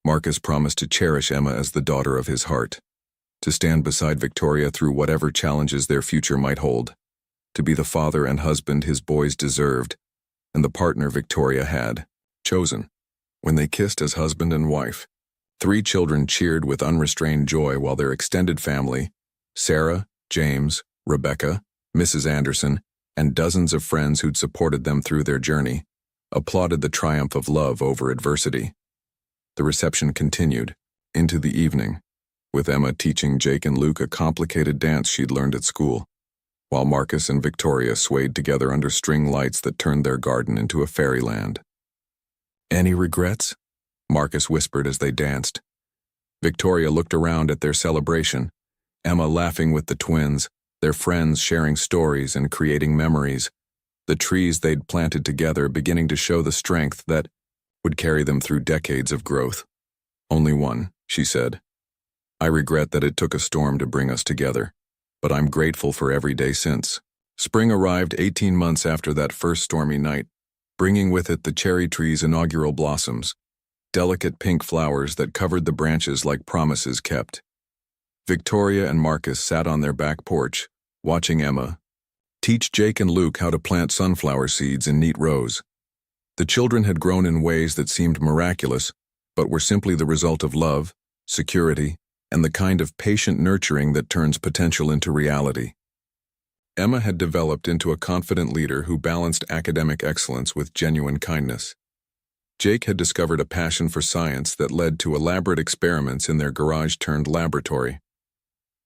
Marcus promised to cherish Emma as the daughter of his heart, to stand beside Victoria through whatever challenges their future might hold, to be the father and husband his boys deserved, and the partner Victoria had chosen. When they kissed as husband and wife, 3 children cheered with unrestrained joy while their extended family, Sarah, James, Rebecca, Mrs. Anderson, and dozens of friends who'd supported them through their journey, applauded the triumph of love over adversity. The reception continued into the evening, with Emma teaching Jake and Luke a complicated dance she'd learned at school, while Marcus and Victoria swayed together under string lights that turned their garden into a fairyland. "Any regrets?" Marcus whispered as they danced. Victoria looked around at their celebration, Emma laughing with the twins, their friends sharing stories and creating memories, the trees they'd planted together beginning to show the strength that would carry them through decades of growth. "Only one," she said. "I regret that it took a storm to bring us together, but I'm grateful for every day since." Spring arrived 18 months after that first stormy night, bringing with it the cherry tree's inaugural blossoms, delicate pink flowers that covered the branches like promises kept. Victoria and Marcus sat on their back porch, watching Emma teach Jake and Luke how to plant sunflower seeds in neat rows. The children had grown in ways that seemed miraculous, but were simply the result of love, security, and the kind of patient nurturing that turns potential into reality. Emma had developed into a confident leader who balanced academic excellence with genuine kindness. Jake had discovered a passion for science that led to elaborate experiments in their garage-turned-laboratory.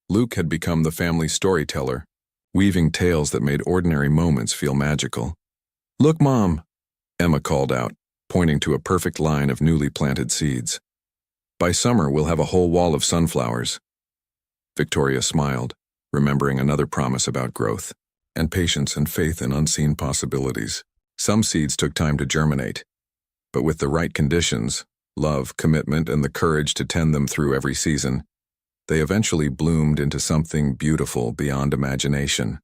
Luke had become the family storyteller, weaving tales that made ordinary moments feel magical. "Look, Mom," Emma called out, pointing to a perfect line of newly planted seeds. "By summer, we'll have a whole wall of sunflowers." Victoria smiled, remembering another promise about growth, and patience and faith in unseen possibilities. Some seeds took time to germinate, but with the right conditions, love, commitment, and the courage to tend them through every season, they eventually bloomed into something beautiful beyond imagination.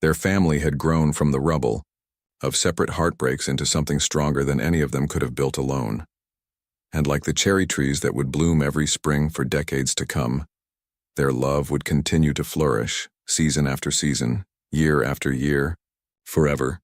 Their family had grown from the rubble of separate heartbreaks into something stronger than any of them could have built alone. And like the cherry trees that would bloom every spring for decades to come, their love would continue to flourish, season after season, year after year, forever.